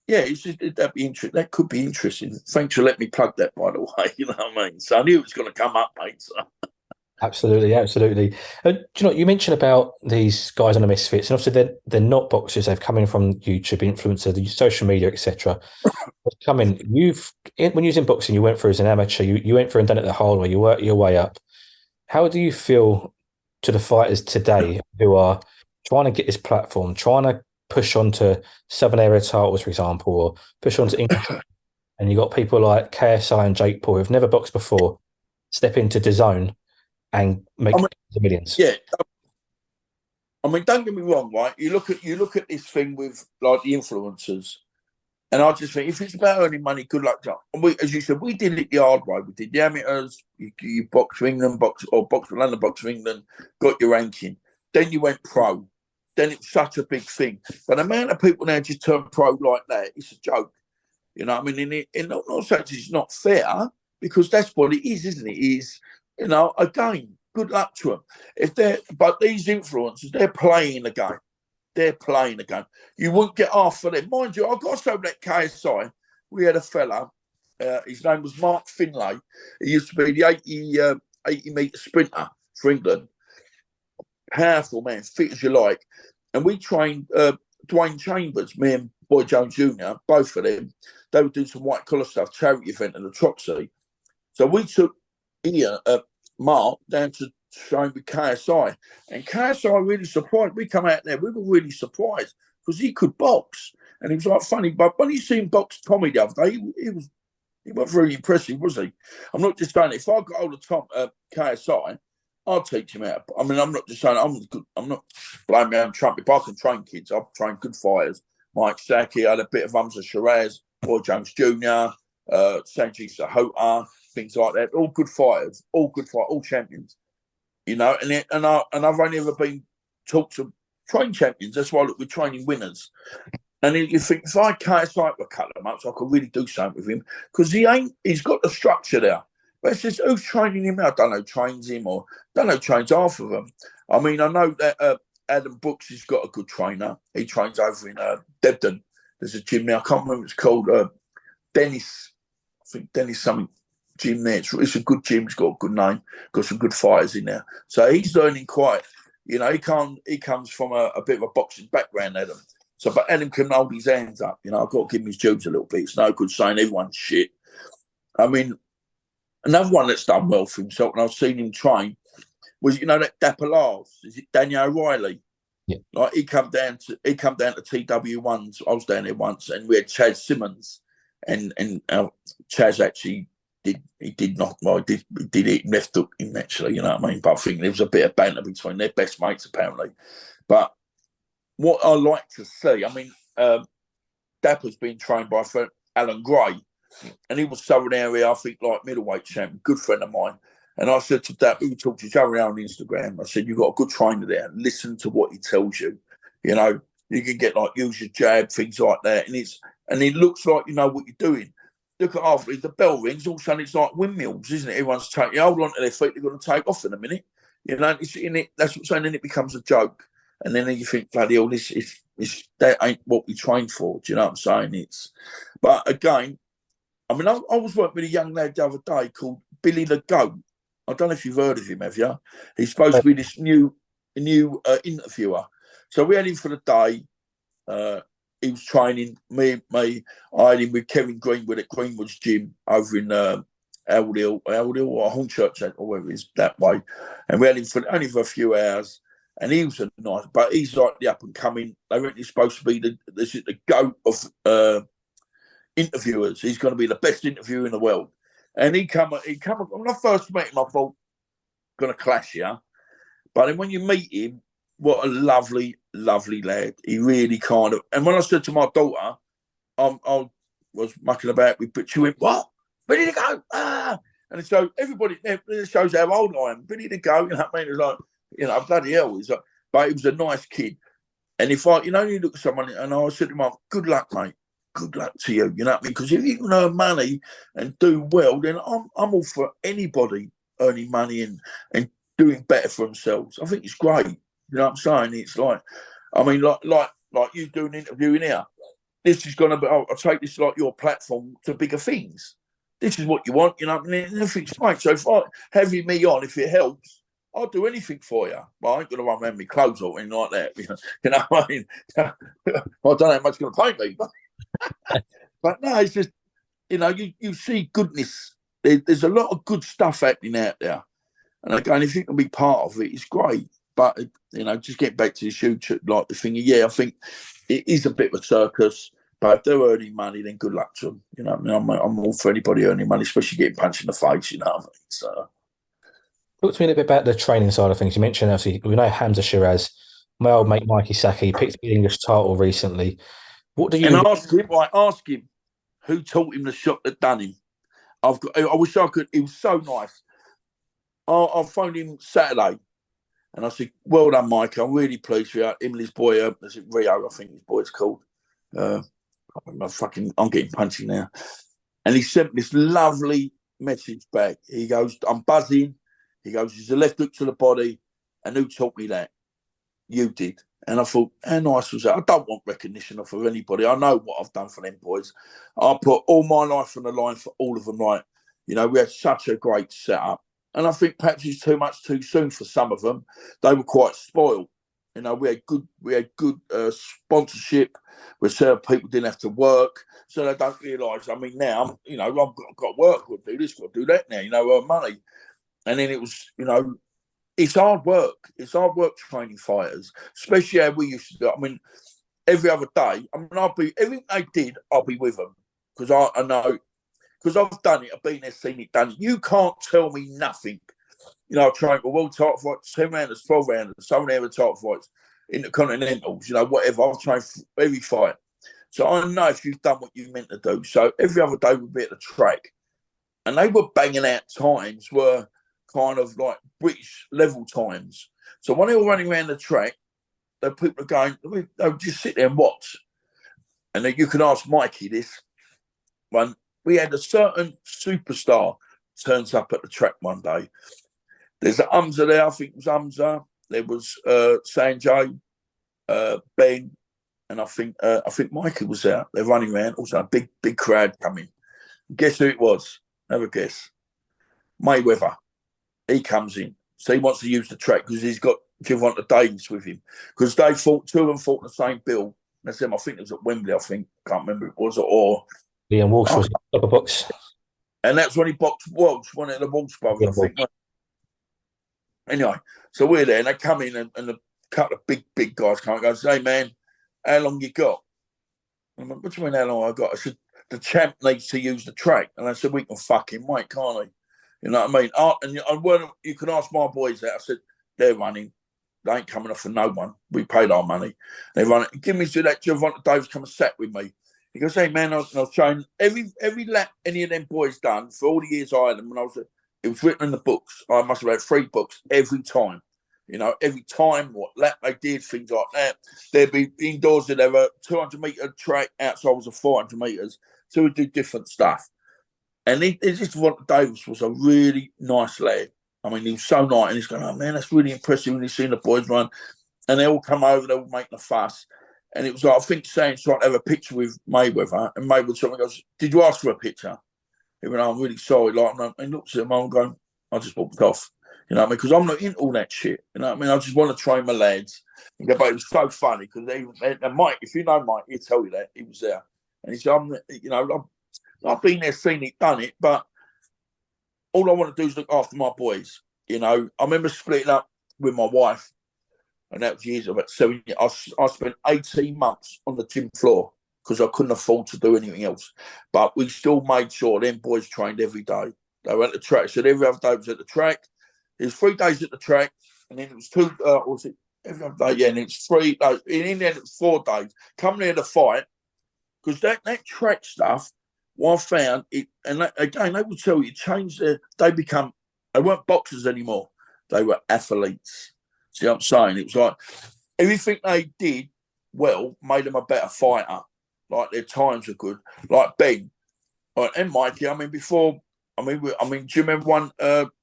S2: yeah, that'd be interesting. That could be interesting. Thanks for letting me plug that, by the way. You know what I mean? So I knew it was going to come up, mate. So.
S1: Absolutely, absolutely. Do you know, you mentioned about these guys on the Misfits, and obviously they're not boxers. They've come in from YouTube, influencer, the social media, etc. Come in. When you was in boxing, you went through as an amateur. You went through and done it the hard way. You worked your way up. How do you feel to the fighters today who are trying to get this platform, trying to push on to Southern area titles, for example, or push on to English? And you got people like KSI and Jake Paul who've never boxed before, step into DAZN and make millions.
S2: Yeah, I mean, don't get me wrong, right? You look at this thing with like the influencers, and I just think if it's about earning money, good luck to. And as you said, we did it the hard way. We did the amateurs. You box for England, box for London, box for England, got your ranking. Then you went pro. Then it was such a big thing. But the amount of people now just turn pro like that, it's a joke. You know, I mean, in not such it's not fair because that's what it is, isn't it? It is. You know, again, good luck to them. But these influencers, they're playing the game. They're playing the game. You wouldn't get half for them. Mind you, I got to say that KSI, we had a fella, his name was Mark Finlay. He used to be the 80-metre sprinter for England. Powerful man, fit as you like. And we trained Dwayne Chambers, me and Boy Jones Jr., both of them. They would do some white collar stuff, charity event in the Troxy. So we took Mark down to train with KSI, and KSI really surprised. We come out there, we were really surprised because he could box, and he was like funny. But when he seen box Tommy the other day, he wasn't very impressive, was he? I'm not just saying if I got hold of KSI, I'll teach him out. I mean, I'm not just saying I'm not blowing my own trumpet. If I can train kids, I've trained good fighters. Mike Saka had a bit of Umza Shiraz, Boy Jones Jr., Sanji Sahota, things like that. All good fighters, all champions. You know, and I've only ever been taught to train champions. That's why we're training winners. And you think if I KSI for a couple of months, I could really do something with him because he's got the structure there. But it's just who's training him? I don't know, trains him or don't know, trains half of them. I mean, I know that Adam Brooks has got a good trainer. He trains over in Debden. There's a gym now. I can't remember what it's called. Dennis. I think Dennis something gym there. It's a good gym. It's got a good name. Got some good fighters in there. So he's learning quite. You know, he comes from a bit of a boxing background, Adam. So, but Adam can hold his hands up. You know, I've got to give him his dues a little bit. It's no good saying everyone's shit. I mean, another one that's done well for himself, and I've seen him train, was, you know, that Dapper Lars. Is it Daniel O'Reilly?
S1: Yeah.
S2: Like he come down to TW1s. I was down there once, and we had Chaz Simmons, and Chaz actually did not. Well, he did it and left hook him actually. You know what I mean? But I think there was a bit of banter between their best mates apparently. But what I like to see, I mean, Dapper's been trained by Alan Gray, and he was Southern area, I think, like middleweight champion, good friend of mine. And I said to Dapper, we talked to each other on Instagram. I said, you've got a good trainer there. Listen to what he tells you. You know, you can get like use your jab, things like that, and it looks like you know what you're doing. Look at after the bell rings, all of a sudden it's like windmills, isn't it? Everyone's taking hold on to their feet, they're going to take off in a minute. You know, it's in it. That's what I'm saying. Then it becomes a joke, and then you think, bloody hell, this that ain't what we trained for. Do you know what I'm saying? But again, I mean, I was working with a young lad the other day called Billy the Goat. I don't know if you've heard of him, have you? He's supposed to be this new interviewer. So we had him for the day. He was training me. I had him with Kevin Greenwood at Greenwood's gym over in Old Hill or Hornchurch or wherever it is that way. And we had him only for a few hours. And he was a nice, but he's like the up and coming. They reckon he's supposed to be the GOAT of interviewers. He's going to be the best interviewer in the world. And he come. When I first met him, I thought, going to clash, yeah. But then when you meet him, what a lovely, lovely lad. He really kind of. And when I said to my daughter, I was mucking about with, but she went, "What? Ready to go?" Ah, and so everybody, it shows how old I am. Ready to go. You know what I mean? It's like, you know, bloody hell. It's like, but he was a nice kid. And if you look at someone, and I said to him, "Good luck, mate. Good luck to you." You know what I mean? Because if you can earn money and do well, then I'm all for anybody earning money and doing better for themselves. I think it's great. You know what I'm saying? It's like, I mean, like you doing an interview in here. This is going to be, I'll take this like your platform to bigger things. This is what you want, you know what I mean? Everything's great. So if I have me on, if it helps, I'll do anything for you. Well, I ain't going to run around my clothes or anything like that. You know what I mean? I don't know how much it's going to pay me. But no, it's just, you know, you see goodness. There's a lot of good stuff happening out there. And again, if you can be part of it, it's great. But, you know, just get back to the YouTube, like the thing, yeah, I think it is a bit of a circus. But if they're earning money, then good luck to them. You know what I mean? I'm all for anybody earning money, especially getting punched in the face, you know what I mean? So.
S1: Talk to me a bit about the training side of things. You mentioned, obviously, we know Hamza Shiraz, my old mate Mikey Saka, he picked the English title recently. What do you...
S2: And ask him who taught him the shot that done him. I wish I could. He was so nice. I phoned him Saturday, and I said, "Well done, Mike. I'm really pleased with you. Him and his boy, is it Rio? I think his boy's called. I'm getting punchy now." And he sent me this lovely message back. He goes, "I'm buzzing." He goes, "There's a left hook to the body, and who taught me that? You did." And I thought, how nice was that? I don't want recognition off of anybody. I know what I've done for them boys. I put all my life on the line for all of them. Right, you know, we had such a great setup. And I think perhaps it's too much too soon for some of them. They were quite spoiled. You know, we had good sponsorship. Where certain people didn't have to work, so they don't realise. I mean, now, you know, I've got work. Got to do this. Got to do that. Now, you know, earn money. And then it was, you know, it's hard work. It's hard work training fighters, especially how we used to do. I mean, every other day. I mean, everything they did, I'll be with them because I know. Because I've done it, I've been there, seen it done. You can't tell me nothing. You know, I've trained for world title fights, 10 rounders, 12 rounders, some of the title fights, intercontinentals, you know, whatever. I've trained for every fight. So I know if you've done what you meant to do. So every other day we'd be at the track. And they were banging out times were kind of like British level times. So when they were running around the track, the people are going, they would just sit there and watch. And then you can ask Mikey this one. We had a certain superstar turns up at the track one day. There's a Umza there, I think it was Umza. There was Sanjay, Ben, and I think Mikey was there. They're running around. Also, a big crowd coming. Guess who it was? Have a guess. Mayweather. He comes in. So he wants to use the track because he's got Javante Davis with him. Because two of them fought the same bill. That's him. I think it was at Wembley. I think can't remember it was or.
S1: Liam Walsh was in the upper box.
S2: And that's when he boxed Walsh, one of the Walsh brothers, I think.
S1: Walsh.
S2: Anyway, so we're there, and they come in, and a couple of big guys come and go, "Hey man, how long you got?" I'm like, "What do you mean how long I got?" I said, "The champ needs to use the track," and I said, "We can fucking wait, can't he?" You know what I mean? And you can ask my boys that. I said, "They're running. They ain't coming off for no one. We paid our money. They run it. Give me to that Gervonta Davis come and sat with me." He goes, "Hey man, I was showing every lap any of them boys done for all the years I had them when I was. It was written in the books. I must have had 3 books every time. You know, every time what lap they did, things like that. There'd be indoors, they'd have a 200-meter track, outside was a 400 meters. So we'd do different stuff. And he just Davis was a really nice lad. I mean, he was so nice, and he's going, "Oh man, that's really impressive when he's seen the boys run." And they all come over, they all making a fuss. And it was like, I think Sainz tried to have a picture with Mayweather, and Mayweather sort of goes, "Did you ask for a picture?" He went, "I'm really sorry." Like, and looks at him, I'm going, "I just walked off." You know what I mean? Because I'm not into all that shit. You know what I mean? I just want to train my lads. But it was so funny because and Mike, if you know Mike, he'll tell you that he was there. And he said, I've been there, seen it, done it, but all I want to do is look after my boys. You know, I remember splitting up with my wife, and that was years ago, about 7 years. I spent 18 months on the gym floor because I couldn't afford to do anything else. But we still made sure them boys trained every day. They were at the track. So every other day was at the track. It was 3 days at the track, and then it was 2, or was it every other day? Yeah, and it's 3 days. In the end, it was 4 days. Come near the fight, because that track stuff, what I found, again, they would tell you, they weren't boxers anymore. They were athletes. See what I'm saying? It was like, everything they did well made them a better fighter. Like, their times were good. Like Ben and Mikey. I mean, do you remember one?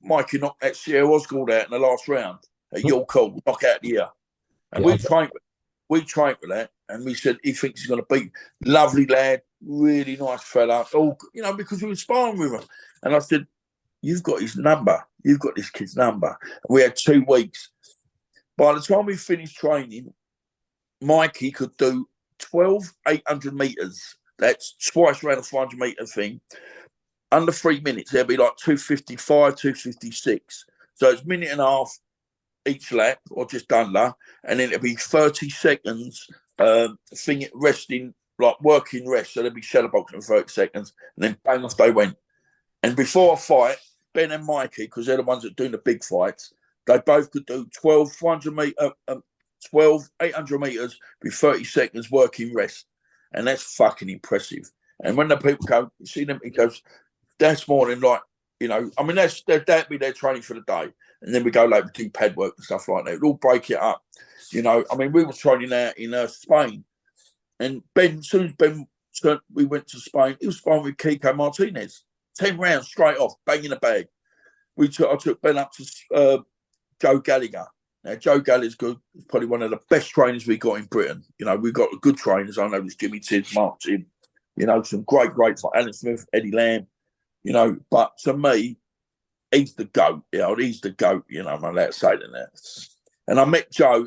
S2: Mikey knocked that Sierra Osgood out in the last round at York Hall, knock out the year, and we trained with that, and we said he thinks he's going to beat. Lovely lad, really nice fella. All because we were sparring with him, and I said, "You've got his number. You've got this kid's number." And we had 2 weeks. By the time we finished training, Mikey could do 12 800 meters. That's twice around a 400-meter thing. Under 3 minutes, there'll be like 2:55, 2:56. So it's a minute and a half each lap, or just under, and then it'll be 30 seconds resting, like working rest. So there'll be shadow boxing for 30 seconds, and then bang off they went. And before a fight, Ben and Mikey, because they're the ones that are doing the big fights, they both could do 12 800 meters with 30 seconds working rest. And that's fucking impressive. And when the people go, you see them, he goes, "That's more than like, I mean, that'd be their training for the day." And then we go like do pad work and stuff like that. We'll all break it up. I mean, we were training out in Spain. And as soon as we went to Spain, he was sparring with Kiko Martinez. 10 rounds straight off, bang in the bag. I took Ben up to Joe Gallagher. Now, Joe Gallagher's good. He's probably one of the best trainers we got in Britain. We've got good trainers. I know there's Jimmy Tidd, Mark Tidd, some great like Alan Smith, Eddie Lamb, but to me, he's the GOAT. He's the GOAT, I'm allowed to say that. And I met Joe.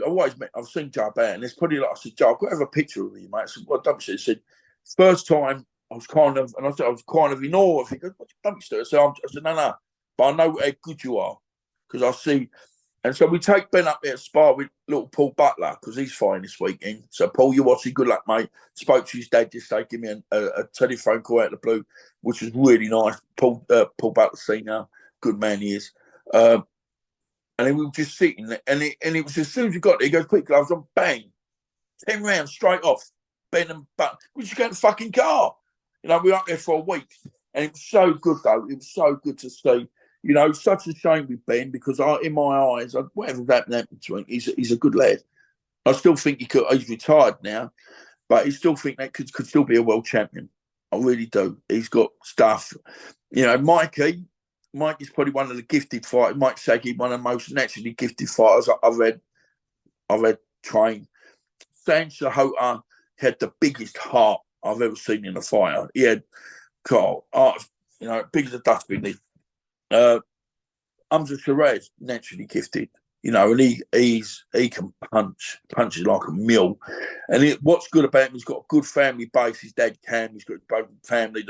S2: I've seen Joe about, and it's probably like, I said, "Joe, I've got to have a picture of you, mate." I said, "What don't you?" He said, "First time I was kind of in awe of you." He goes, "What don't you do?" I said, No, but I know how good you are, because I see. And so we take Ben up there to spar with little Paul Butler, because he's fighting this weekend. So, Paul, you watching, good luck, mate. Spoke to his dad just today, give me a telephone call out of the blue, which was really nice. Paul Butler Senior, good man he is. And then we were just sitting there, and it was as soon as we got there, he goes, "Quick gloves on," bang, 10 rounds straight off. Ben and Butler, we just got in the fucking car. We were up there for a week, and it was so good, though. It was so good to see. Such a shame with Ben, because in my eyes, whatever's happened to him, he's a good lad. I still think he's retired now, but I still think that could still be a world champion. I really do. He's got stuff. Mikey's probably one of the gifted fighters. Mike Saka, one of the most naturally gifted fighters I've had trained. Sansa Hota had the biggest heart I've ever seen in a fighter. He had heart, big as a dustbin. Hamza Shiraz, naturally gifted. you know, and he can punches like a mill. And what's good about him, he's got a good family base. His dad he's got both family.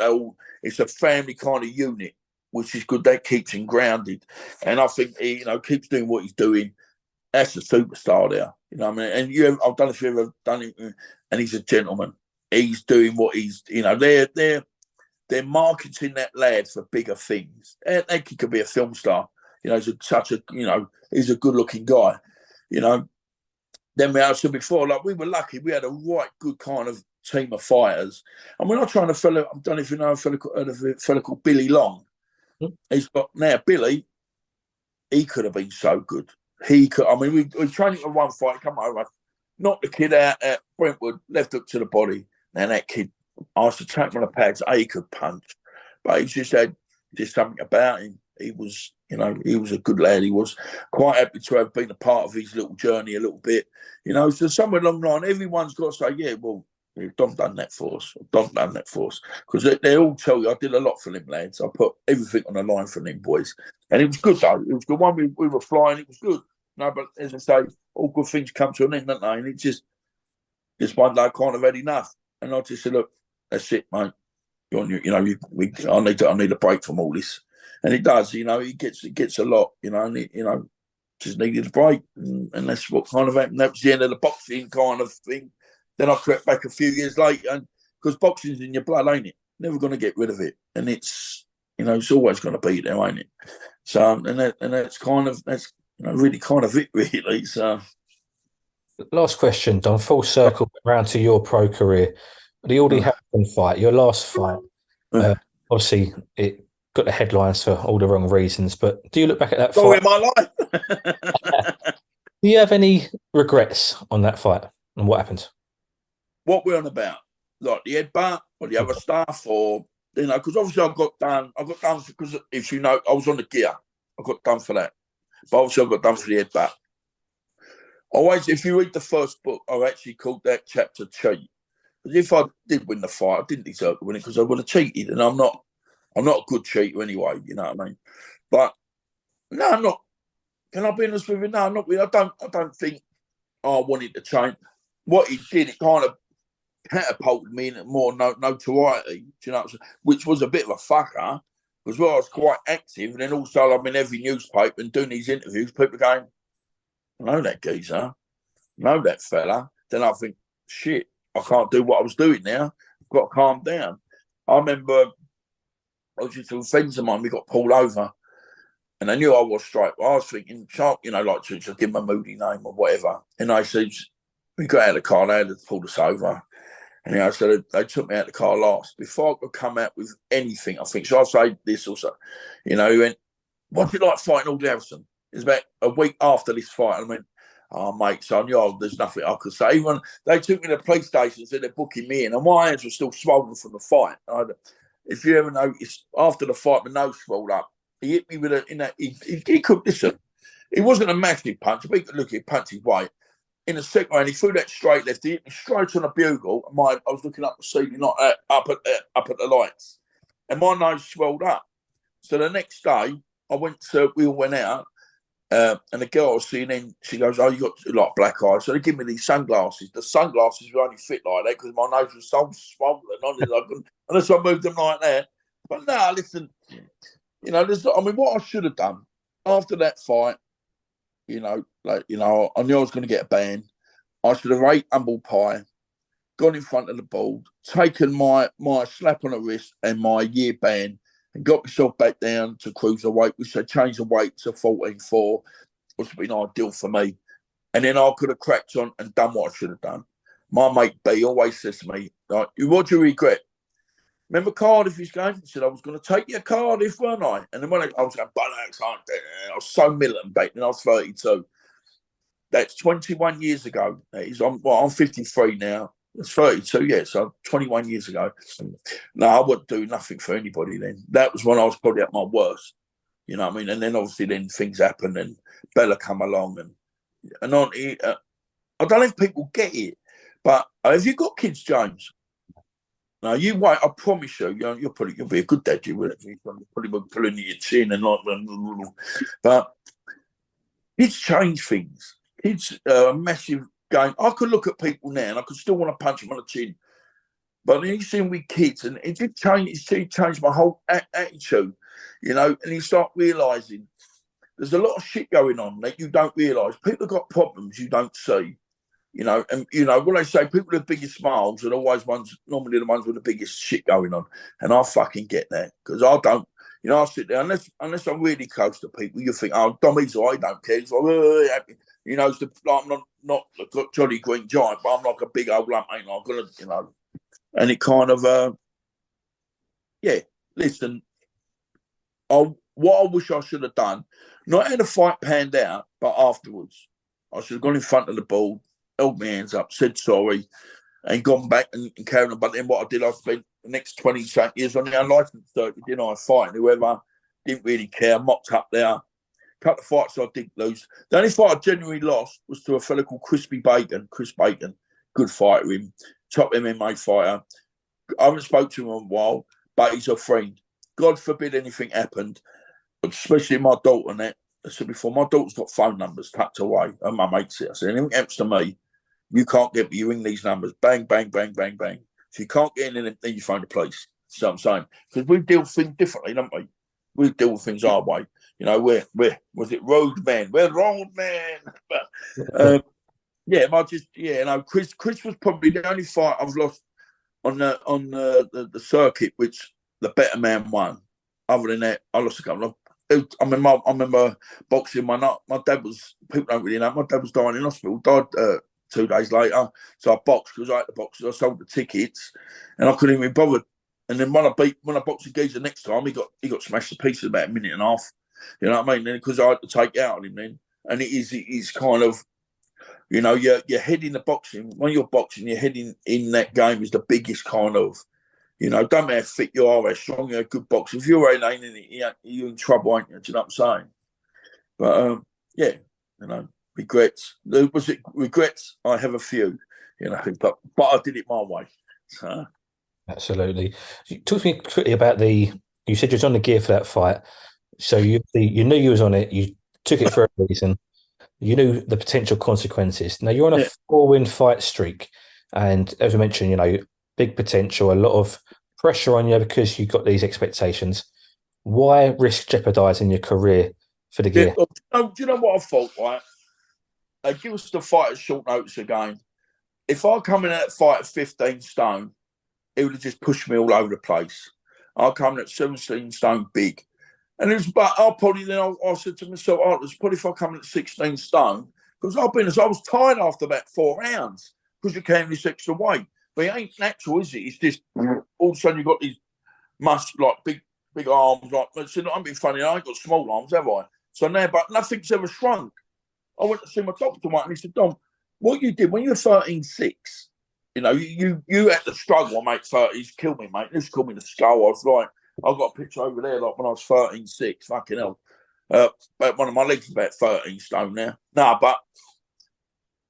S2: It's a family kind of unit, which is good. That keeps him grounded. And I think he, you know, keeps doing what he's doing. That's a superstar there. You know what I mean? And I don't know if you've ever done it, and he's a gentleman. He's doing what he's, you know, they're marketing that lad for bigger things. And he could be a film star. You know, he's a good looking guy. You know, then I said before, like we were lucky, we had a right good kind of team of fighters. And we're not trying to I don't know if you know a fella called Billy Long. He's got now Billy, he could have been so good. He could, I mean, we trained him in one fight, come over, knocked the kid out at Brentwood, left hook to the body. Now that kid, I used to take him on the pads, he could punch. But he just had something about him. He was, you know, he was a good lad. He was quite happy to have been a part of his little journey a little bit. You know, so somewhere along the line, everyone's got to say, yeah, well, Dom done that for us. Dom done that for us. Because they all tell you, I did a lot for them lads. I put everything on the line for them boys. And it was good, though. It was good. When we were flying, it was good. No, but as I say, all good things come to an end, don't they? And it just one day I kind of had enough. And I just said, look, that's it, mate. I need a break from all this. And it does, you know, it gets a lot, you know, and just needed a break. And that's what kind of happened. That was the end of the boxing kind of thing. Then I crept back a few years later, and because boxing's in your blood, ain't it? Never going to get rid of it. And it's, you know, it's always going to be there, ain't it? So, that's you know, really kind of it, really. So,
S1: Last question, Don. Full circle around to your pro career. The Aldi Harrison fight, your last fight. Obviously, it got the headlines for all the wrong reasons. But do you look back at that fight?
S2: in my life.
S1: Do you have any regrets on that fight and what happened?
S2: What we're on about, like the headbutt or the other stuff, or you know, because obviously I got done because if you know, I was on the gear. I got done for that, but obviously I got done for the headbutt. Always, if you read the first book, I actually called that chapter cheat. Because if I did win the fight, I didn't deserve to win it because I would have cheated, and I'm not a good cheater anyway. You know what I mean? But no, I'm not. Can I be honest with you? No, I'm not. I don't think I wanted to change. What he did, it kind of catapulted me into more notoriety. Do you know? Which was a bit of a fucker because I was quite active, and then also I'm in every newspaper and doing these interviews. People going, I know that geezer, I know that fella. Then I think, shit, I can't do what I was doing now. I've got to calm down. I remember I was just with friends of mine, we got pulled over. And they knew I was straight. Well, I was thinking, you know, like to give them a moody name or whatever. And they said, we got out of the car, they had to pull us over. And I said, they took me out of the car last. Before I could come out with anything, I think, should I say this or so? You know, he went, what's it like fighting Aldi Harrison? It was about a week after this fight. And I went, oh, mate, so I knew there's nothing I could say. Even they took me to the police station and said they're booking me in. And my hands were still swollen from the fight. If you ever noticed, after the fight, my nose swelled up. He hit me with he could listen. It wasn't a massive punch, but he could look at it, punch his weight. In the second round, he threw that straight left. He hit me straight on a bugle. And I was looking up the ceiling, not up at the lights, and my nose swelled up. So the next day, we all went out, and the girl I was seeing, then she goes, "Oh, you got like black eyes." So they give me these sunglasses. The sunglasses were only fit like that because my nose was so swollen on it. Unless I moved them like that. But no, listen. You know, what I should have done after that fight, you know, I knew I was going to get a ban. I should have ate humble pie, gone in front of the board, taken my slap on the wrist and my year ban, and got myself back down to cruiserweight, which I changed the weight to 14.4, which would have been ideal for me. And then I could have cracked on and done what I should have done. My mate B always says to me, like, what do you regret? Remember Cardiff, his game? He said, I was going to take you to Cardiff, weren't I? And then when I was going, I was so militant back then, I was 32. That's 21 years ago. I'm 53 now. It's 32, yeah, so 21 years ago. No, I wouldn't do nothing for anybody then. That was when I was probably at my worst. You know what I mean? And then obviously then things happened and Bella come along and on. I don't know if people get it, but have you got kids, James? No, you wait. I promise you, you'll be a good dad. You will. You'll probably pulling your chin and like. But Kids change things. Kids are a massive game. I could look at people now and I could still want to punch them on the chin. But then you see them with kids, and it did change. It changed my whole attitude, and you start realising there's a lot of shit going on that you don't realise. People have got problems you don't see, and when I say people with the biggest smiles are always normally the ones with the biggest shit going on, and I fucking get that because I don't. I sit there unless I'm really close to people. You think, oh, Dommy's I don't care. It's like, happy. It's like I'm not a Jolly Green Giant, but I'm like a big old lump, ain't I? I'm gonna, and it kind of, listen, what I wish I should have done, not how the fight panned out, but afterwards. I should have gone in front of the ball, held my hands up, said sorry, and gone back and carried on. But then what I did, I spent the next 20 years on the unlicensed circuit, didn't I? Fighting whoever, didn't really care, mocked up there. A couple of fights I did lose. The only fight I genuinely lost was to a fella called Chris Bacon, good fighter, him, top MMA fighter. I haven't spoken to him in a while, but he's a friend. God forbid anything happened, especially my daughter and that. I said before, my daughter's got phone numbers tucked away, and my mates it. I said, anything happens to me, you can't get me. You ring these numbers, bang, bang, bang, bang, bang. If you can't get in, then you phone the police. So I'm saying, because we deal with things differently, don't we? We deal with things our way. We're was it road man? We're road man. But Chris was probably the only fight I've lost on the circuit, which the better man won. Other than that, I lost a couple. I remember boxing. My dad was. People don't really know. My dad was dying in hospital. Died 2 days later. So I boxed because I had to box. I sold the tickets, and I couldn't even be bothered. And then when I boxed the geezer next time, he got smashed to pieces about a minute and a half. You know what I mean? Because I had to take out on him then. And it's kind of, your head in the boxing. When you're boxing, your head in that game is the biggest kind of. Don't matter how fit you are, how strong you're, a good boxer. If you're ain't in it, you're in trouble, ain't you? Do you know what I'm saying? But regrets. Was it regrets? I have a few, but I did it my way. So.
S1: Absolutely. Talk to me quickly about you said you was on the gear for that fight. So you knew you was on it. You took it for a reason. You knew the potential consequences. Now you're on a 4-win fight streak. And as I mentioned, big potential, a lot of pressure on you because you've got these expectations. Why risk jeopardizing your career for the gear?
S2: Do you know what I thought, right? They give us the fight at short notice again. If I come in that fight at 15 stone, it would have just pushed me all over the place. I come in at 17 stone big. And but I'll probably then I said to myself, it's probably if I come in at 16 stone, because I was tired after about 4 rounds because you carrying this extra weight. But it ain't natural, is it? It's just all of a sudden you've got these like big arms. Like, I'm being funny, I ain't got small arms, have I? So now, but nothing's ever shrunk. I went to see my doctor and he said, Dom, what you did when you were 13.6, you had to struggle, mate. 30s killed me, mate. This called me the skull. I was like, I've got a picture over there, like when I was 13.6. Fucking hell. But one of my legs is about 13 stone now.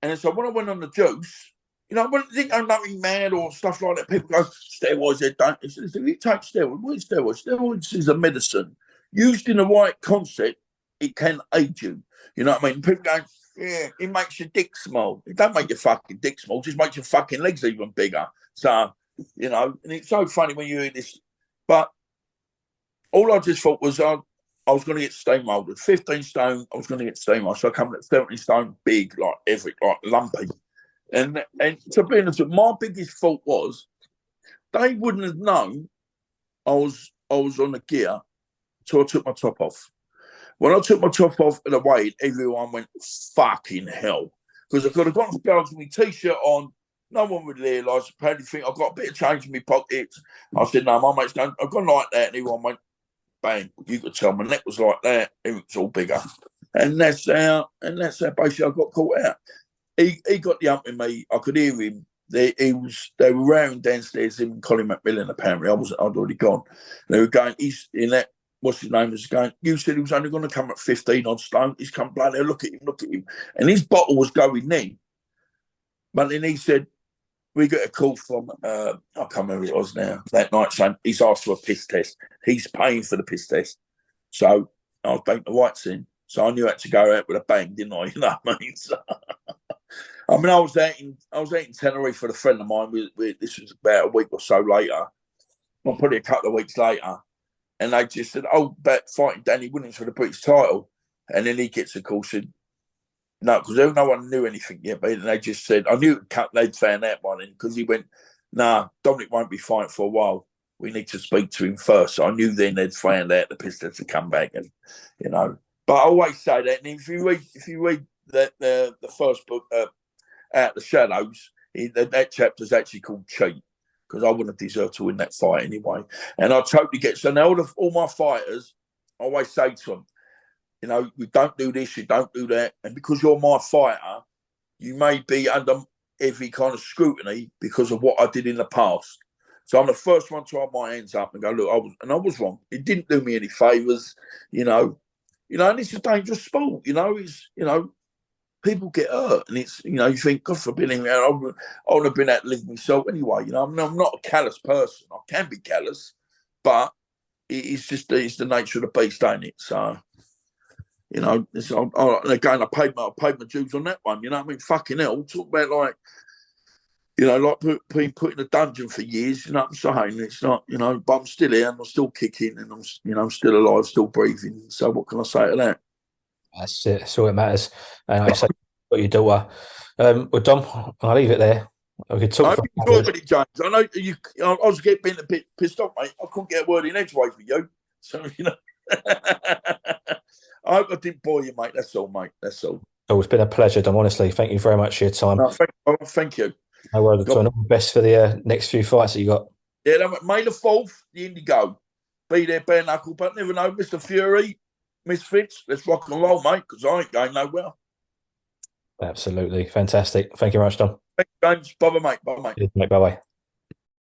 S2: And so when I went on the juice, when they think I'm nothing mad or stuff like that, people go, steroids, they don't. If you take steroids, what is steroids? Steroids is a medicine. Used in the right concept, it can aid you. You know what I mean? People go, yeah, it makes your dick small. It don't make your fucking dick small, it just makes your fucking legs even bigger. So, and it's so funny when you hear this. But all I just thought was I was going to get steamrolled. 15 stone, I was going to get steamrolled. So I come at 17 stone big, like lumpy. And to be honest, my biggest fault was they wouldn't have known I was on the gear until I took my top off. When I took my top off at the weigh, everyone went, fucking hell. Because I could have got girls with my T-shirt on. No one would realise. Apparently think I've got a bit of change in my pockets. I said, no, my mate's going, I've gone like that. And everyone went, bang. You could tell my neck was like that. It was all bigger. And that's how basically I got caught out. He got the hump with me. I could hear him. They were round downstairs, him and Colin McMillan, apparently. I'd already gone. They were going, he's in that, what's his name, was going, you said he was only going to come at 15 odd stone. He's come bloody, look at him. And his bottle was going in. But then he said, we got a call from, I can't remember who it was now, that night saying he's asked for a piss test. He's paying for the piss test. So I was banking the whites in. So I knew I had to go out with a bang, didn't I? You know what I mean? So, I mean, I was out in Tenerife with a friend of mine. This was about a week or so later, well, probably a couple of weeks later, and they just said, "Oh, about fighting Danny Williams for the British title," and then he gets a call, said, "No," because no one knew anything yet, but they just said, "I knew they'd found out by then," because he went, "Nah, Dominic won't be fighting for a while. We need to speak to him first." So I knew then they'd found out the Pistons had come back, and you know. But I always say that, and if you read the first book, Out the Shadows, that chapter's actually called Cheat, because I wouldn't have deserved to win that fight anyway. And I totally get, so now all my fighters, I always say to them, you know, you don't do this, you don't do that. And because you're my fighter, you may be under every kind of scrutiny because of what I did in the past. So I'm the first one to hold my hands up and go, look, I was wrong. It didn't do me any favours, you know. And it's a dangerous sport, people get hurt, and it's, you think, God forbid, I would have been out to live myself anyway. I'm not a callous person. I can be callous, but it's the nature of the beast, ain't it? So, again, I paid my dues on that one. You know what I mean? Fucking hell, talk about like being put in a dungeon for years. You know what I'm saying? It's not, but I'm still here and I'm still kicking and I'm still alive, still breathing. So what can I say to that?
S1: That's it. That's all that matters. And like I say, got your daughter. Well, Dom, I'll leave it there. We could talk
S2: I
S1: for
S2: enjoyed it, James. I know you. I was getting a bit pissed off, mate. I couldn't get a word in edgeways with you, so I hope I didn't bore you, mate. That's all, mate. That's all.
S1: Oh, it's been a pleasure, Dom. Honestly, thank you very much for your time.
S2: No, thank you.
S1: No worries at all. All the best for the next few fights that you got.
S2: Yeah, May the 4th, the Indigo. Be there, bare knuckle, but never know, Mr. Fury, Misfits. Let's rock and roll, mate, because I ain't going nowhere.
S1: Absolutely fantastic. Thank you very much, Dom.
S2: Thanks, James. Bye, mate. Bye, mate.
S1: Bye bye.